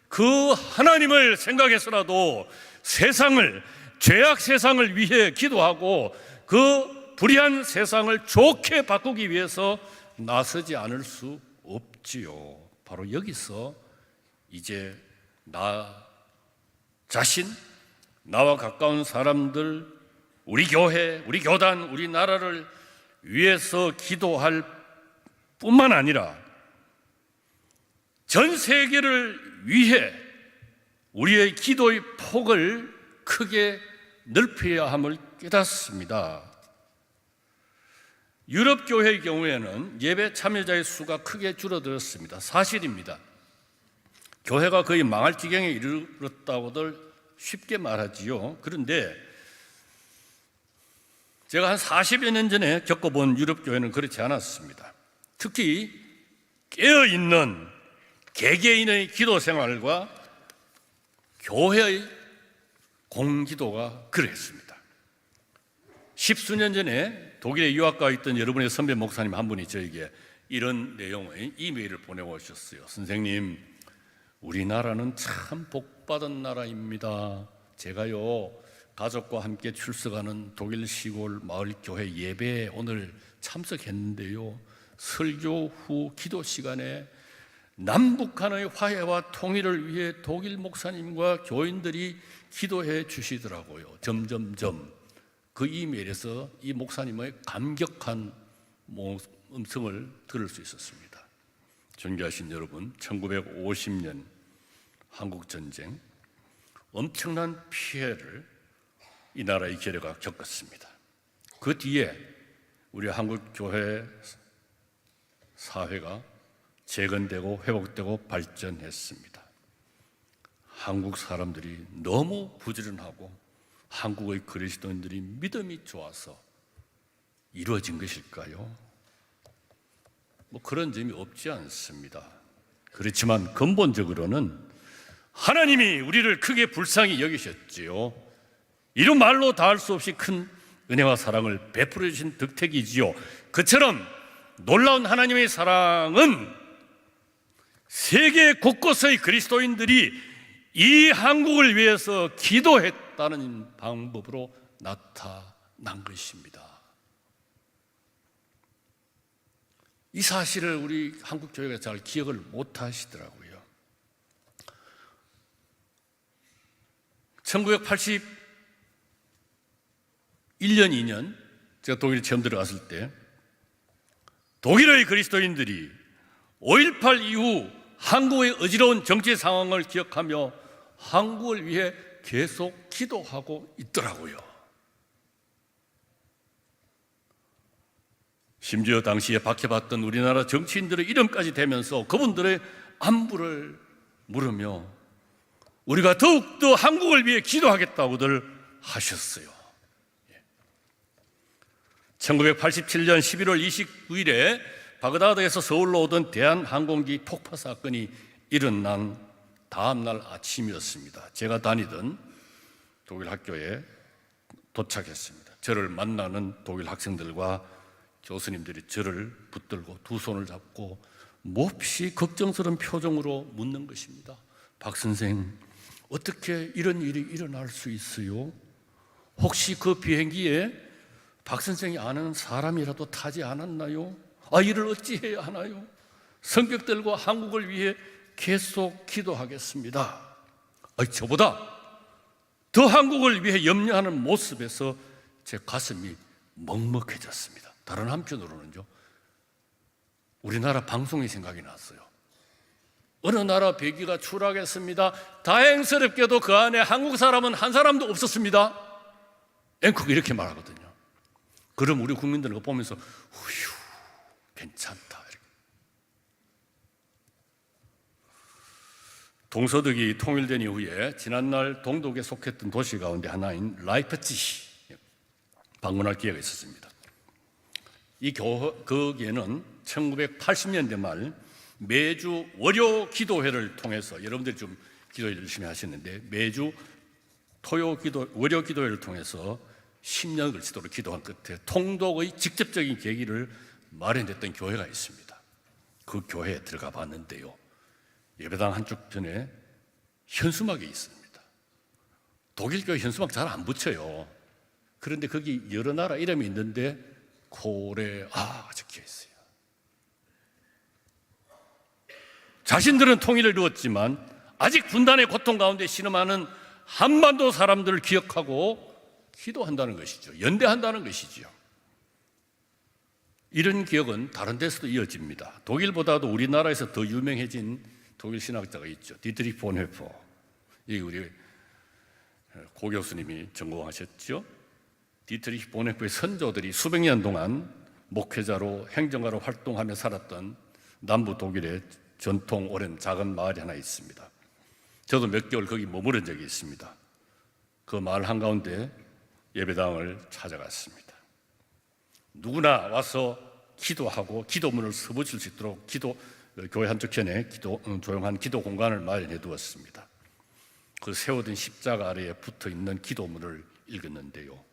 그 하나님을 생각해서라도 세상을, 죄악 세상을 위해 기도하고 그 불의한 세상을 좋게 바꾸기 위해서 나서지 않을 수 없지요. 바로 여기서 이제 나 자신, 나와 가까운 사람들, 우리 교회, 우리 교단, 우리 나라를 위해서 기도할 뿐만 아니라 전 세계를 위해 우리의 기도의 폭을 크게 넓혀야 함을 깨닫습니다. 유럽 교회의 경우에는 예배 참여자의 수가 크게 줄어들었습니다. 사실입니다. 교회가 거의 망할 지경에 이르렀다고들 쉽게 말하지요. 그런데 제가 한 40여 년 전에 겪어본 유럽 교회는 그렇지 않았습니다. 특히 깨어있는 개개인의 기도 생활과 교회의 공기도가 그랬습니다. 10수년 전에 독일에 유학가 있던 여러분의 선배 목사님 한 분이 저에게 이런 내용의 이메일을 보내오셨어요. 선생님, 우리나라는 참 복받은 나라입니다. 제가요, 가족과 함께 출석하는 독일 시골 마을 교회 예배에 오늘 참석했는데요, 설교 후 기도 시간에 남북한의 화해와 통일을 위해 독일 목사님과 교인들이 기도해 주시더라고요. 점점점. 그 이메일에서 이 목사님의 감격한 음성을 들을 수 있었습니다. 존경하신 여러분, 1950년 한국전쟁, 엄청난 피해를 이 나라의 교회가 겪었습니다. 그 뒤에 우리 한국교회 사회가 재건되고 회복되고 발전했습니다. 한국 사람들이 너무 부지런하고 한국의 그리스도인들이 믿음이 좋아서 이루어진 것일까요? 그런 점이 없지 않습니다. 그렇지만 근본적으로는 하나님이 우리를 크게 불쌍히 여기셨지요. 이런 말로 다할 수 없이 큰 은혜와 사랑을 베풀어 주신 덕택이지요. 그처럼 놀라운 하나님의 사랑은 세계 곳곳의 그리스도인들이 이 한국을 위해서 기도했다는 방법으로 나타난 것입니다. 이 사실을 우리 한국교회가 잘 기억을 못 하시더라고요. 1981년, 2년 제가 독일에 처음 들어갔을 때 독일의 그리스도인들이 5.18 이후 한국의 어지러운 정치 상황을 기억하며 한국을 위해 계속 기도하고 있더라고요. 심지어 당시에 박해받던 우리나라 정치인들의 이름까지 대면서 그분들의 안부를 물으며 우리가 더욱더 한국을 위해 기도하겠다고들 하셨어요. 1987년 11월 29일에 바그다드에서 서울로 오던 대한항공기 폭파 사건이 일어난 다음 날 아침이었습니다. 제가 다니던 독일 학교에 도착했습니다. 저를 만나는 독일 학생들과 교수님들이 저를 붙들고 두 손을 잡고 몹시 걱정스러운 표정으로 묻는 것입니다. 박 선생, 어떻게 이런 일이 일어날 수 있어요? 혹시 그 비행기에 박 선생이 아는 사람이라도 타지 않았나요? 이를 어찌해야 하나요? 성격 들고 한국을 위해 계속 기도하겠습니다. 저보다 더 한국을 위해 염려하는 모습에서 제 가슴이 먹먹해졌습니다. 다른 한편으로는요, 우리나라 방송이 생각이 났어요. 어느 나라 배기가 추락했습니다. 다행스럽게도 그 안에 한국 사람은 한 사람도 없었습니다. 앵커가 이렇게 말하거든요. 그럼 우리 국민들은 그거 보면서 휴, 괜찮다. 이렇게. 동서독이 통일된 이후에 지난날 동독에 속했던 도시 가운데 하나인 라이프치히 방문할 기회가 있었습니다. 거기에는 1980년대 말 매주 월요 기도회를 통해서, 여러분들이 좀 기도 열심히 하시는데, 매주 월요 기도회를 통해서 10년을 지도로 기도한 끝에 통독의 직접적인 계기를 마련했던 교회가 있습니다. 그 교회에 들어가 봤는데요, 예배당 한쪽 편에 현수막이 있습니다. 독일 교회 현수막 잘 안 붙여요. 그런데 거기 여러 나라 이름이 있는데 코레아 적혀 있어요. 자신들은 통일을 이루었지만 아직 분단의 고통 가운데 신음하는 한반도 사람들을 기억하고 기도한다는 것이죠. 연대한다는 것이죠. 이런 기억은 다른 데서도 이어집니다. 독일보다도 우리나라에서 더 유명해진 독일 신학자가 있죠. 디트리히 본헤퍼. 이 우리 고 교수님이 전공하셨죠. 디트리히 본헤퍼의 선조들이 수백 년 동안 목회자로 행정가로 활동하며 살았던 남부 독일의 전통 오랜 작은 마을이 하나 있습니다. 저도 몇 개월 거기 머무른 적이 있습니다. 그 마을 한가운데 예배당을 찾아갔습니다. 누구나 와서 기도하고 기도문을 써붙일 수 있도록 교회 한쪽 편에 조용한 기도 공간을 마련해 두었습니다. 그 세워둔 십자가 아래에 붙어 있는 기도문을 읽었는데요,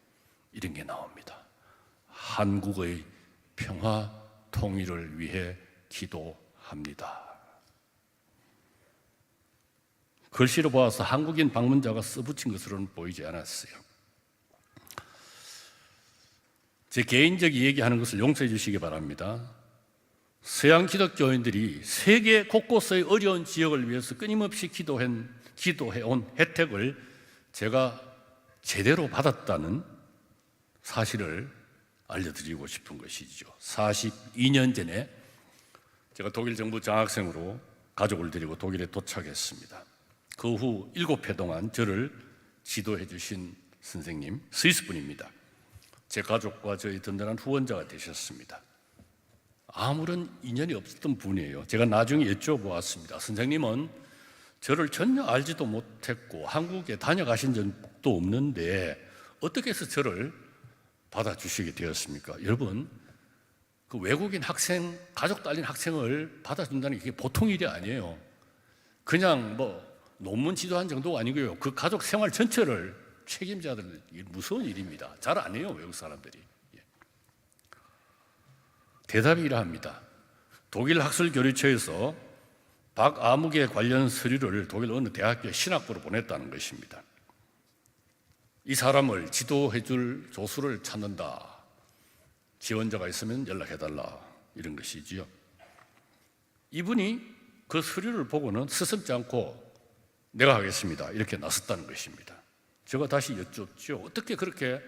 이런 게 나옵니다. 한국의 평화 통일을 위해 기도합니다. 글씨로 보아서 한국인 방문자가 써붙인 것으로는 보이지 않았어요. 제 개인적 얘기하는 것을 용서해 주시기 바랍니다. 서양 기독교인들이 세계 곳곳의 어려운 지역을 위해서 끊임없이 기도해온 혜택을 제가 제대로 받았다는 사실을 알려드리고 싶은 것이죠. 42년 전에 제가 독일 정부 장학생으로 가족을 데리고 독일에 도착했습니다. 그 후 7회 동안 저를 지도해 주신 선생님, 스위스 분입니다. 제 가족과 저희 든든한 후원자가 되셨습니다. 아무런 인연이 없었던 분이에요. 제가 나중에 여쭤보았습니다. 선생님은 저를 전혀 알지도 못했고 한국에 다녀가신 적도 없는데 어떻게 해서 저를 받아주시게 되었습니까? 여러분, 그 외국인 학생, 가족 딸린 학생을 받아준다는 게 보통 일이 아니에요. 그냥 논문 지도한 정도가 아니고요, 그 가족 생활 전체를 책임져야 되는 무서운 일입니다. 잘 안 해요, 외국 사람들이. 대답이 이러합니다. 독일 학술교류처에서 박아무개 관련 서류를 독일 어느 대학교 신학부로 보냈다는 것입니다. 이 사람을 지도해 줄 조수를 찾는다. 지원자가 있으면 연락해달라. 이런 것이지요. 이분이 그 서류를 보고는 스스럼지 않고 내가 하겠습니다. 이렇게 나섰다는 것입니다. 제가 다시 여쭙죠. 어떻게 그렇게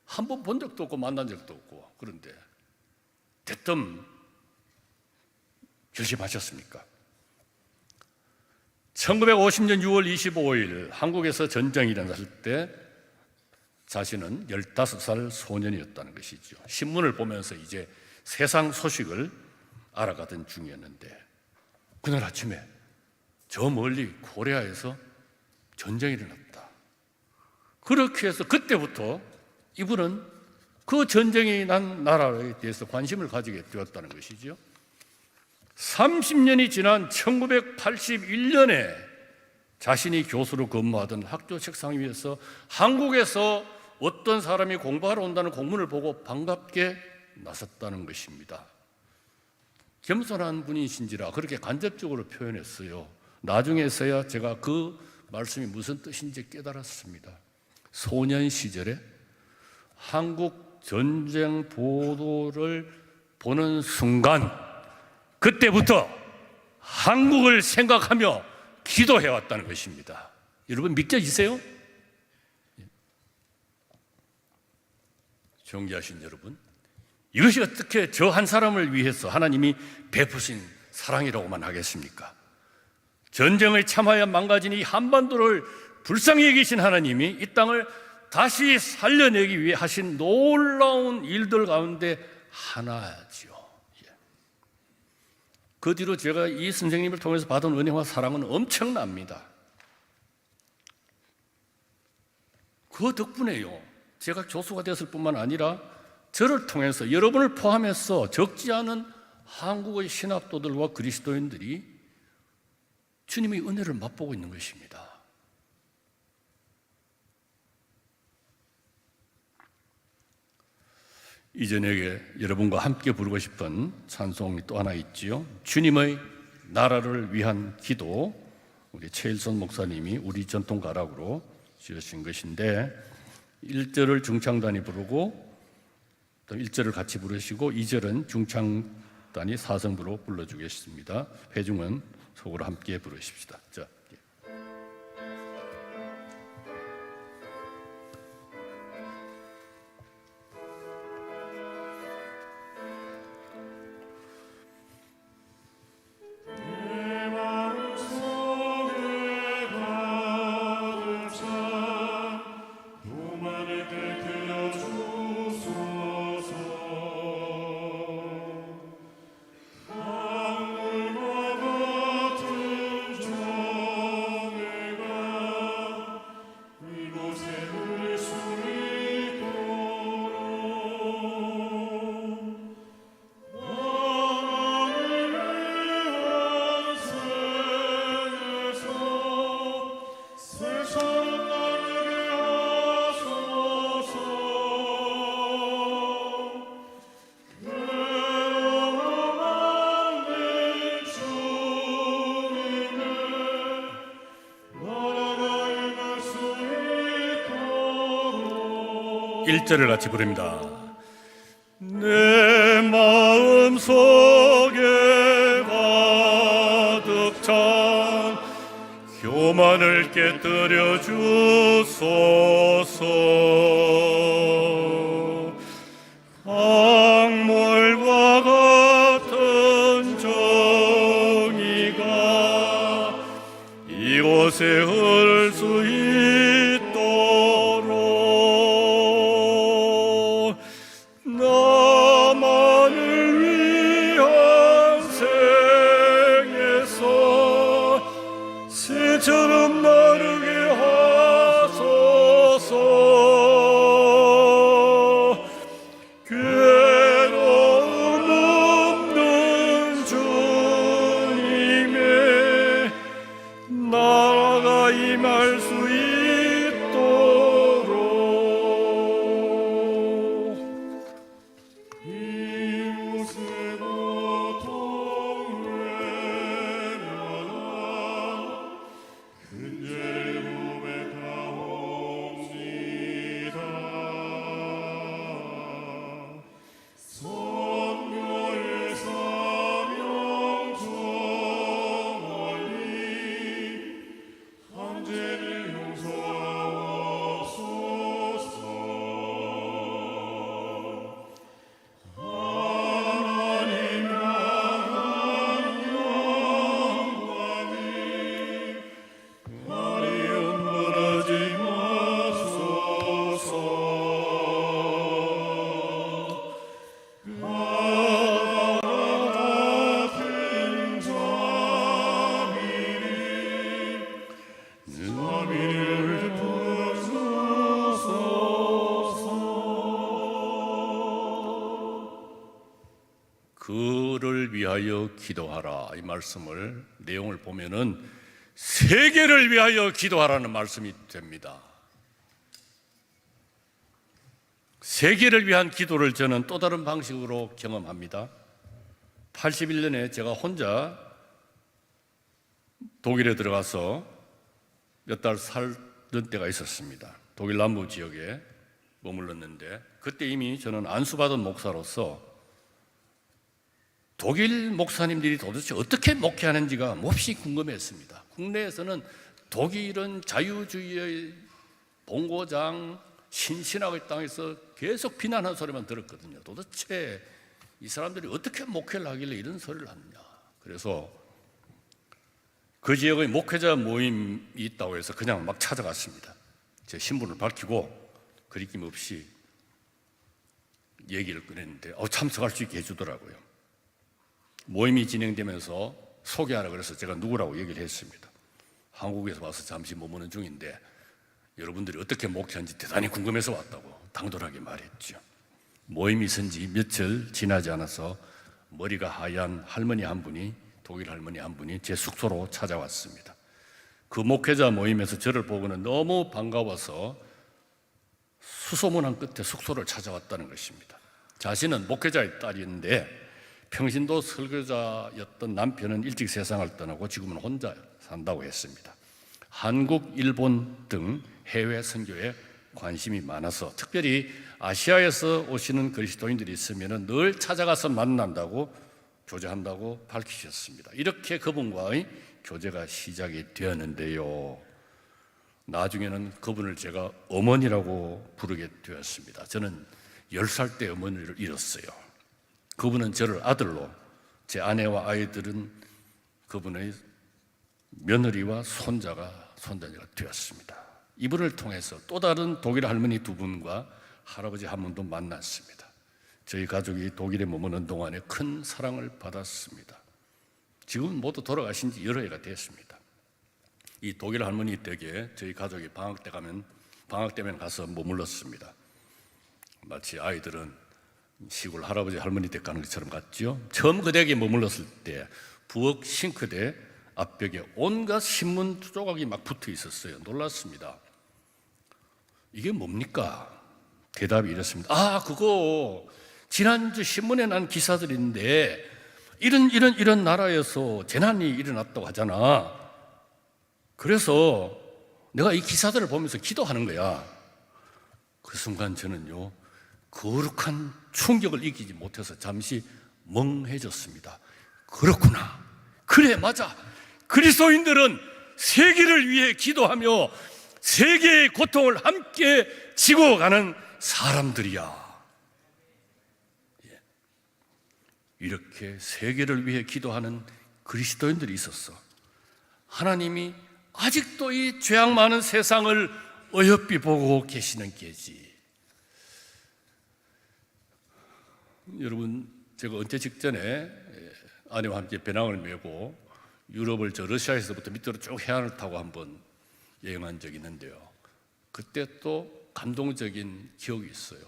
한 번 본 적도 없고 만난 적도 없고 그런데 대뜸 결심하셨습니까? 1950년 6월 25일 한국에서 전쟁이 일어났을 때 자신은 15살 소년이었다는 것이죠. 신문을 보면서 이제 세상 소식을 알아가던 중이었는데 그날 아침에 저 멀리 코리아에서 전쟁이 일어났다. 그렇게 해서 그때부터 이분은 그 전쟁이 난 나라에 대해서 관심을 가지게 되었다는 것이죠. 30년이 지난 1981년에 자신이 교수로 근무하던 학교 책상 위에서 한국에서 어떤 사람이 공부하러 온다는 공문을 보고 반갑게 나섰다는 것입니다. 겸손한 분이신지라 그렇게 간접적으로 표현했어요. 나중에서야 제가 그 말씀이 무슨 뜻인지 깨달았습니다. 소년 시절에 한국 전쟁 보도를 보는 순간 그때부터 한국을 생각하며 기도해왔다는 것입니다. 여러분 믿겨지세요? 존귀하신 여러분, 이것이 어떻게 저 한 사람을 위해서 하나님이 베푸신 사랑이라고만 하겠습니까? 전쟁을 참아야 망가진 이 한반도를 불쌍히 여기신 하나님이 이 땅을 다시 살려내기 위해 하신 놀라운 일들 가운데 하나지요. 그 뒤로 제가 이 선생님을 통해서 받은 은혜와 사랑은 엄청납니다. 그 덕분에요, 제가 교수가 되었을 뿐만 아니라 저를 통해서 여러분을 포함해서 적지 않은 한국의 신학도들과 그리스도인들이 주님의 은혜를 맛보고 있는 것입니다. 이전에 여러분과 함께 부르고 싶은 찬송이 또 하나 있지요. 주님의 나라를 위한 기도, 우리 최일선 목사님이 우리 전통 가락으로 지으신 것인데 1절을 중창단이 부르고 또 1절을 같이 부르시고 2절은 중창단이 사성부로 불러주겠습니다. 회중은 속으로 함께 부르십시다. 자. 일절을 같이 부릅니다. 내 마음 속에 가득 찬 교만을 깨뜨려 주소서. 강물과 같은 정의가 이곳에 흐를 수 있도록 나만을 위한 생에서 새처럼 나르게 하소서. 괴로움 없는 주님의 나라가 임할 수 있도록 이곳에 고통 외면한 근죄의 몸에 가옵니다. 선교의 사명 정원이 한죄를 용서하옵소서. 하나님 향한 영광이 가리움 무너지 마소서. 같은 자비를 부어주소서. 그를 위하여 기도하라, 이 말씀을 내용을 보면은 세계를 위하여 기도하라는 말씀이 됩니다. 세계를 위한 기도를 저는 또 다른 방식으로 경험합니다. 81년에 제가 혼자 독일에 들어가서 몇 달 살던 때가 있었습니다. 독일 남부 지역에 머물렀는데 그때 이미 저는 안수받은 목사로서 독일 목사님들이 도대체 어떻게 목회하는지가 몹시 궁금했습니다. 국내에서는 독일은 자유주의의 본고장, 신신학의 땅에서 계속 비난하는 소리만 들었거든요. 도대체 이 사람들이 어떻게 목회를 하길래 이런 소리를 하느냐. 그래서 그 지역의 목회자 모임이 있다고 해서 그냥 막 찾아갔습니다. 제 신분을 밝히고 거리낌 없이 얘기를 꺼냈는데 참석할 수 있게 해주더라고요. 모임이 진행되면서 소개하라 그래서 제가 누구라고 얘기를 했습니다. 한국에서 와서 잠시 머무는 중인데 여러분들이 어떻게 목회하는지 대단히 궁금해서 왔다고 당돌하게 말했죠. 모임이 있은 지 며칠 지나지 않아서 머리가 하얀 할머니 한 분이, 독일 할머니 한 분이 제 숙소로 찾아왔습니다. 그 목회자 모임에서 저를 보고는 너무 반가워서 수소문한 끝에 숙소를 찾아왔다는 것입니다. 자신은 목회자의 딸인데 평신도 설교자였던 남편은 일찍 세상을 떠나고 지금은 혼자 산다고 했습니다. 한국, 일본 등 해외 선교에 관심이 많아서 특별히 아시아에서 오시는 그리스도인들이 있으면 늘 찾아가서 만난다고 교제한다고 밝히셨습니다. 이렇게 그분과의 교제가 시작이 되었는데요. 나중에는 그분을 제가 어머니라고 부르게 되었습니다. 저는 10살 때 어머니를 잃었어요. 그분은 저를 아들로, 제 아내와 아이들은 그분의 며느리와 손자가 되었습니다. 이분을 통해서 또 다른 독일 할머니 두 분과 할아버지 한 분도 만났습니다. 저희 가족이 독일에 머무는 동안에 큰 사랑을 받았습니다. 지금은 모두 돌아가신 지 여러 해가 됐습니다. 이 독일 할머니 댁에 저희 가족이 방학 때면 가서 머물렀습니다. 마치 아이들은 시골 할아버지 할머니 댁 가는 것처럼 갔죠. 처음 그 댁에 머물렀을 때 부엌 싱크대 앞벽에 온갖 신문 조각이 막 붙어 있었어요. 놀랐습니다. 이게 뭡니까? 대답이 이렇습니다. 그거 지난주 신문에 난 기사들인데 이런 나라에서 재난이 일어났다고 하잖아. 그래서 내가 이 기사들을 보면서 기도하는 거야. 그 순간 저는요, 거룩한 충격을 이기지 못해서 잠시 멍해졌습니다. 그렇구나. 그래, 맞아. 그리스도인들은 세계를 위해 기도하며 세계의 고통을 함께 지고 가는 사람들이야. 이렇게 세계를 위해 기도하는 그리스도인들이 있었어. 하나님이 아직도 이 죄악 많은 세상을 어여삐 보고 계시는 게지. 여러분, 제가 은퇴 직전에 아내와 함께 배낭을 메고 유럽을 러시아에서부터 밑으로 쭉 해안을 타고 한번 여행한 적이 있는데요. 그때 또 감동적인 기억이 있어요.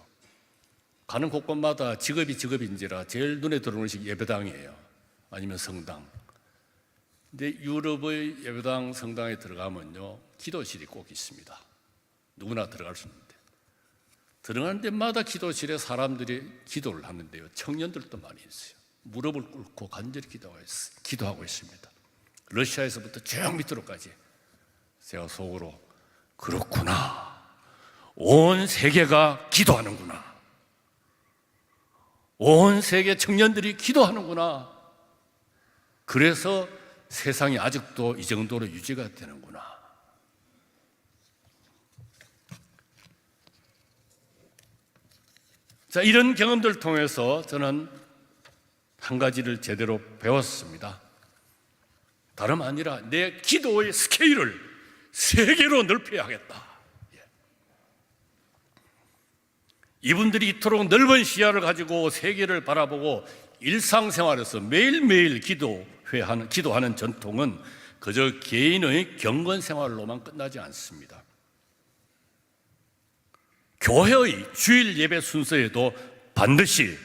가는 곳곳마다 직업인지라 제일 눈에 들어오는 것이 예배당이에요. 아니면 성당. 근데 유럽의 예배당, 성당에 들어가면요, 기도실이 꼭 있습니다. 누구나 들어갈 수 있는데 들어가는 데마다 기도실에 사람들이 기도를 하는데요, 청년들도 많이 있어요. 무릎을 꿇고 간절히 기도하고 있습니다. 러시아에서부터 쭉 밑으로까지. 제가 속으로 그렇구나, 온 세계가 기도하는구나, 온 세계 청년들이 기도하는구나. 그래서 세상이 아직도 이 정도로 유지가 되는구나. 자, 이런 경험들을 통해서 저는 한 가지를 제대로 배웠습니다. 다름 아니라 내 기도의 스케일을 세계로 넓혀야겠다. 이분들이 이토록 넓은 시야를 가지고 세계를 바라보고 일상생활에서 매일매일 기도하는 전통은 그저 개인의 경건 생활로만 끝나지 않습니다. 교회의 주일 예배 순서에도 반드시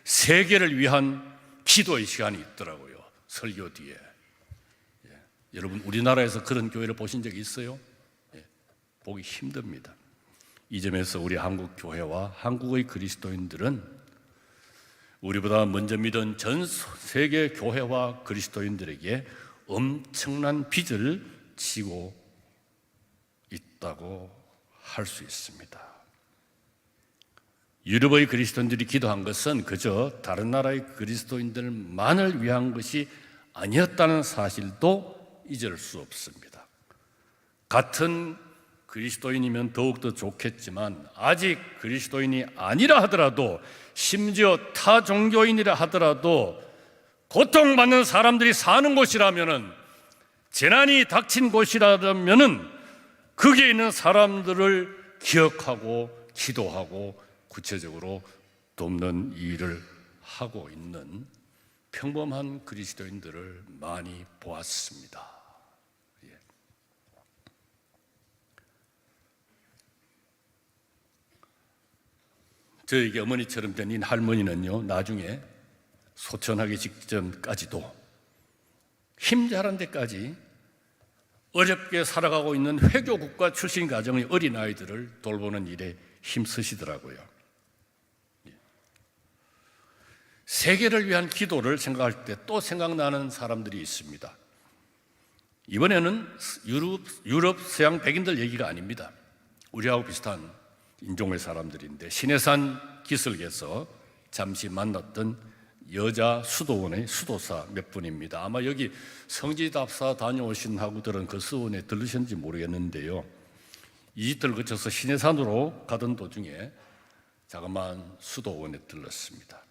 세계를 위한 기도의 시간이 있더라고요. 설교 뒤에. 여러분, 우리나라에서 그런 교회를 보신 적이 있어요? 보기 힘듭니다. 이 점에서 우리 한국 교회와 한국의 그리스도인들은 우리보다 먼저 믿은 전 세계 교회와 그리스도인들에게 엄청난 빚을 지고 있다고 할 수 있습니다. 유럽의 그리스도인들이 기도한 것은 그저 다른 나라의 그리스도인들만을 위한 것이 아니었다는 사실도 잊을 수 없습니다. 같은 그리스도인이면 더욱더 좋겠지만 아직 그리스도인이 아니라 하더라도 심지어 타 종교인이라 하더라도 고통받는 사람들이 사는 곳이라면은 재난이 닥친 곳이라면은 거기에 있는 사람들을 기억하고 기도하고 구체적으로 돕는 일을 하고 있는 평범한 그리스도인들을 많이 보았습니다. 저에게 어머니처럼 된 이 할머니는요, 나중에 소천하기 직전까지도 힘자란 데까지 어렵게 살아가고 있는 회교국가 출신 가정의 어린아이들을 돌보는 일에 힘쓰시더라고요. 세계를 위한 기도를 생각할 때 또 생각나는 사람들이 있습니다. 이번에는 유럽 서양 백인들 얘기가 아닙니다. 우리하고 비슷한 인종의 사람들인데 신해산 기슭에서 잠시 만났던 여자 수도원의 수도사 몇 분입니다. 아마 여기 성지답사 다녀오신 하고들은 그 수원에 들르셨는지 모르겠는데요. 이 집들 거쳐서 신해산으로 가던 도중에 자그마한 수도원에 들렀습니다.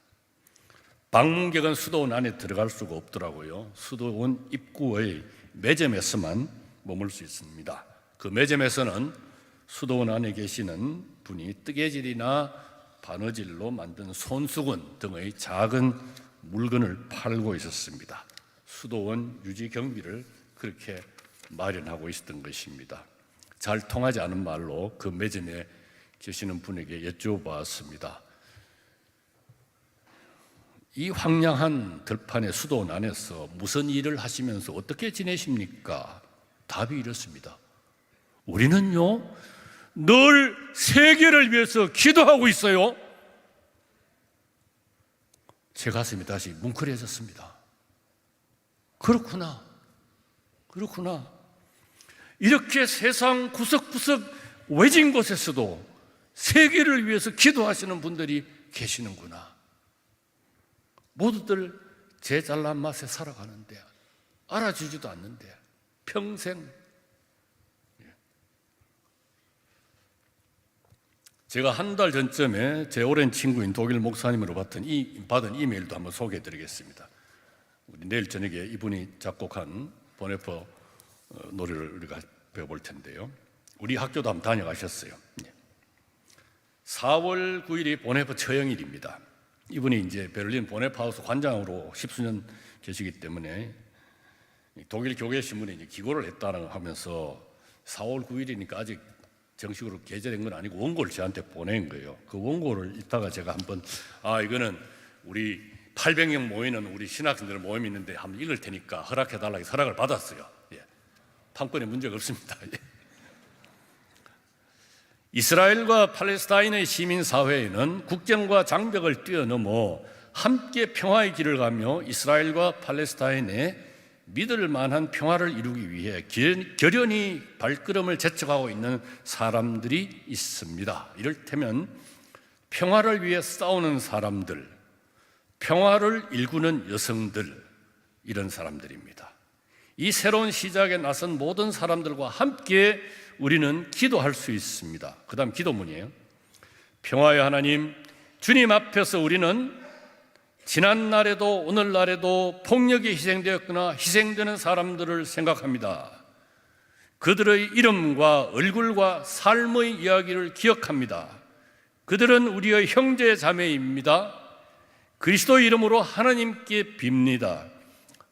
방문객은 수도원 안에 들어갈 수가 없더라고요. 수도원 입구의 매점에서만 머물 수 있습니다. 그 매점에서는 수도원 안에 계시는 분이 뜨개질이나 바느질로 만든 손수건 등의 작은 물건을 팔고 있었습니다. 수도원 유지 경비를 그렇게 마련하고 있었던 것입니다. 잘 통하지 않은 말로 그 매점에 계시는 분에게 여쭤봤습니다. 이 황량한 들판의 수도원 안에서 무슨 일을 하시면서 어떻게 지내십니까? 답이 이렇습니다. 우리는요, 늘 세계를 위해서 기도하고 있어요. 제 가슴이 다시 뭉클해졌습니다. 그렇구나. 이렇게 세상 구석구석 외진 곳에서도 세계를 위해서 기도하시는 분들이 계시는구나. 모두들 제 잘난 맛에 살아가는데 알아주지도 않는데 평생. 제가 한 달 전쯤에 제 오랜 친구인 독일 목사님으로 받은 이메일도 한번 소개해 드리겠습니다. 우리 내일 저녁에 이분이 작곡한 보네퍼 노래를 우리가 배워볼 텐데요. 우리 학교도 한번 다녀가셨어요. 4월 9일이 보네퍼 처형일입니다. 이분이 이제 베를린 보네파우스 관장으로 10수년 계시기 때문에 독일 교계 신문에 이제 기고를 했다는 하면서 4월 9일이니까 아직 정식으로 게재된 건 아니고 원고를 저한테 보낸 거예요. 그 원고를 읽다가 제가 한번 이거는 우리 800명 모이는 우리 신학생들 모임이 있는데 한번 읽을 테니까 허락해달라고 해서 허락을 받았어요. 판권에 문제가 없습니다. 이스라엘과 팔레스타인의 시민사회에는 국경과 장벽을 뛰어넘어 함께 평화의 길을 가며 이스라엘과 팔레스타인의 믿을 만한 평화를 이루기 위해 결연히 발걸음을 제척하고 있는 사람들이 있습니다. 이를테면 평화를 위해 싸우는 사람들, 평화를 일구는 여성들, 이런 사람들입니다. 이 새로운 시작에 나선 모든 사람들과 함께 우리는 기도할 수 있습니다. 그 다음 기도문이에요. 평화의 하나님, 주님 앞에서 우리는 지난날에도 오늘날에도 폭력이 희생되었거나 희생되는 사람들을 생각합니다. 그들의 이름과 얼굴과 삶의 이야기를 기억합니다. 그들은 우리의 형제 자매입니다. 그리스도의 이름으로 하나님께 빕니다.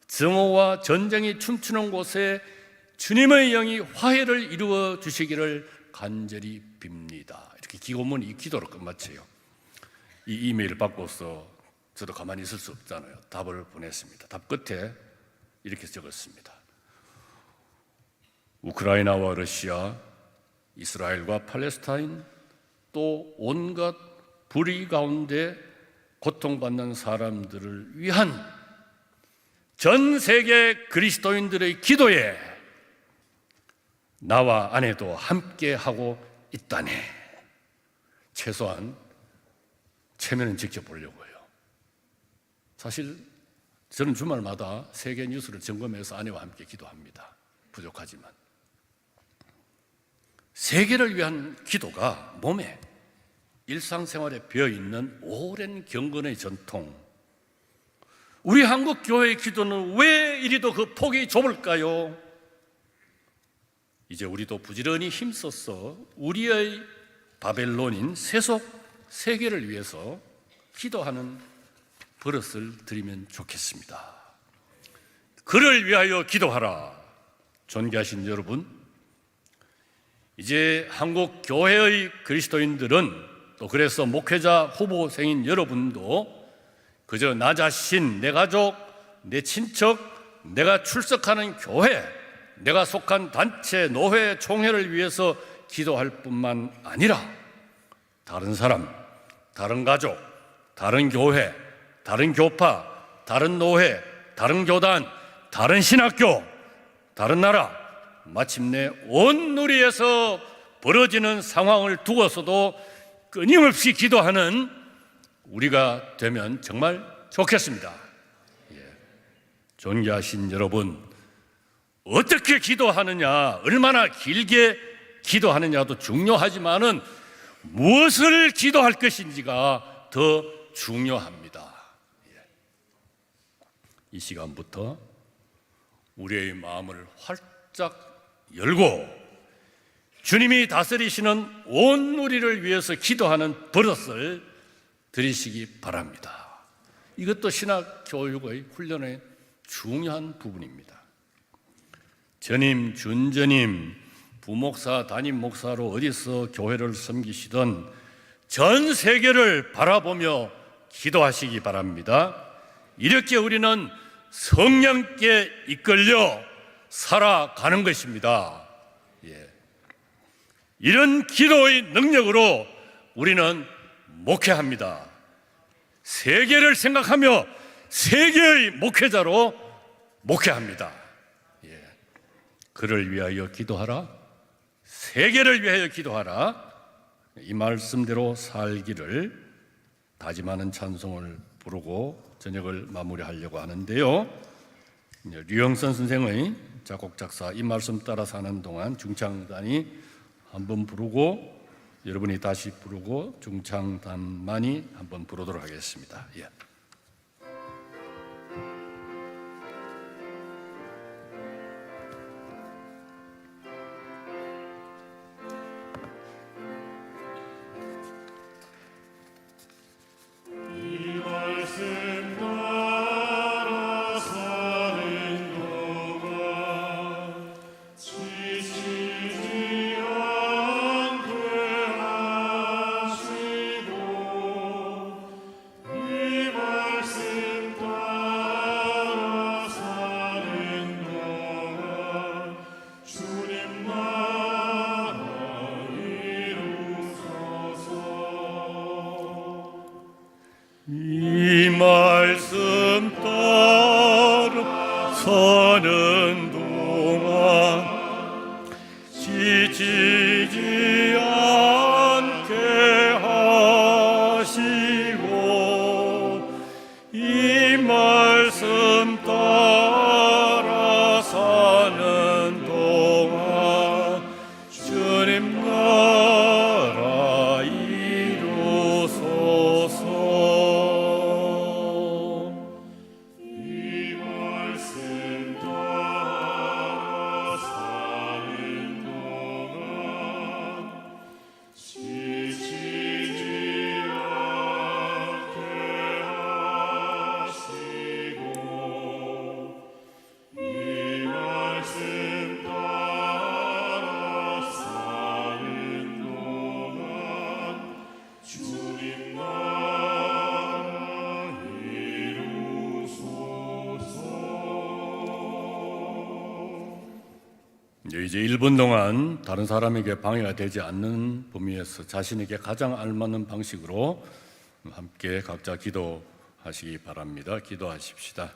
정오와 전쟁이 춤추는 곳에 주님의 영이 화해를 이루어 주시기를 간절히 빕니다. 이렇게 기도문이 이 기도로 끝마쳐요. 이 이메일을 받고서 저도 가만히 있을 수 없잖아요. 답을 보냈습니다. 답 끝에 이렇게 적었습니다. 우크라이나와 러시아, 이스라엘과 팔레스타인, 또 온갖 불의 가운데 고통받는 사람들을 위한 전 세계 그리스도인들의 기도에 나와 아내도 함께 하고 있다네. 최소한 체면은 지켜보려고요. 사실 저는 주말마다 세계 뉴스를 점검해서 아내와 함께 기도합니다. 부족하지만 세계를 위한 기도가 몸에 일상생활에 배어있는 오랜 경건의 전통. 우리 한국 교회의 기도는 왜 이리도 그 폭이 좁을까요? 이제 우리도 부지런히 힘써서 우리의 바벨론인 세속 세계를 위해서 기도하는 버릇을 들이면 좋겠습니다. 그를 위하여 기도하라. 존귀하신 여러분, 이제 한국 교회의 그리스도인들은, 또 그래서 목회자 후보생인 여러분도 그저 나 자신, 내 가족, 내 친척, 내가 출석하는 교회, 내가 속한 단체, 노회, 총회를 위해서 기도할 뿐만 아니라 다른 사람, 다른 가족, 다른 교회, 다른 교파, 다른 노회, 다른 교단, 다른 신학교, 다른 나라, 마침내 온 누리에서 벌어지는 상황을 두고서도 끊임없이 기도하는 우리가 되면 정말 좋겠습니다. 존귀하신 여러분, 어떻게 기도하느냐, 얼마나 길게 기도하느냐도 중요하지만은 무엇을 기도할 것인지가 더 중요합니다. 이 시간부터 우리의 마음을 활짝 열고 주님이 다스리시는 온 누리를 위해서 기도하는 버릇을 들이시기 바랍니다. 이것도 신학 교육의 훈련의 중요한 부분입니다. 전임, 준전임, 부목사, 담임 목사로 어디서 교회를 섬기시던 전 세계를 바라보며 기도하시기 바랍니다. 이렇게 우리는 성령께 이끌려 살아가는 것입니다. 이런 기도의 능력으로 우리는 목회합니다. 세계를 생각하며 세계의 목회자로 목회합니다. 그를 위하여 기도하라, 세계를 위하여 기도하라, 이 말씀대로 살기를 다짐하는 찬송을 부르고 저녁을 마무리하려고 하는데요. 류영선 선생의 작곡 작사 이 말씀 따라 사는 동안 중창단이 한번 부르고 여러분이 다시 부르고 중창단만이 한번 부르도록 하겠습니다. 이 말씀 따라 사는 동안 지치지 않게 하시고 이 말씀 따라 사는 동안 주님 나라 이루소서. 이제 1분 동안 다른 사람에게 방해가 되지 않는 범위에서 자신에게 가장 알맞는 방식으로 함께 각자 기도하시기 바랍니다. 기도하십시다.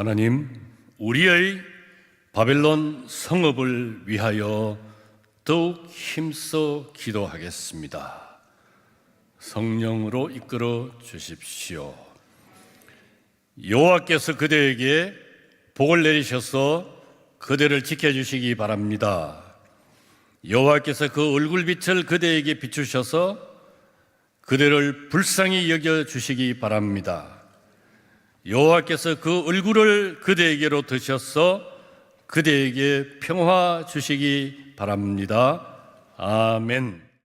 하나님, 우리의 바벨론 성읍을 위하여 더욱 힘써 기도하겠습니다. 성령으로 이끌어 주십시오. 여호와께서 그대에게 복을 내리셔서 그대를 지켜주시기 바랍니다. 여호와께서 그 얼굴빛을 그대에게 비추셔서 그대를 불쌍히 여겨주시기 바랍니다. 여호와께서 그 얼굴을 그대에게로 드셔서 그대에게 평화 주시기 바랍니다. 아멘.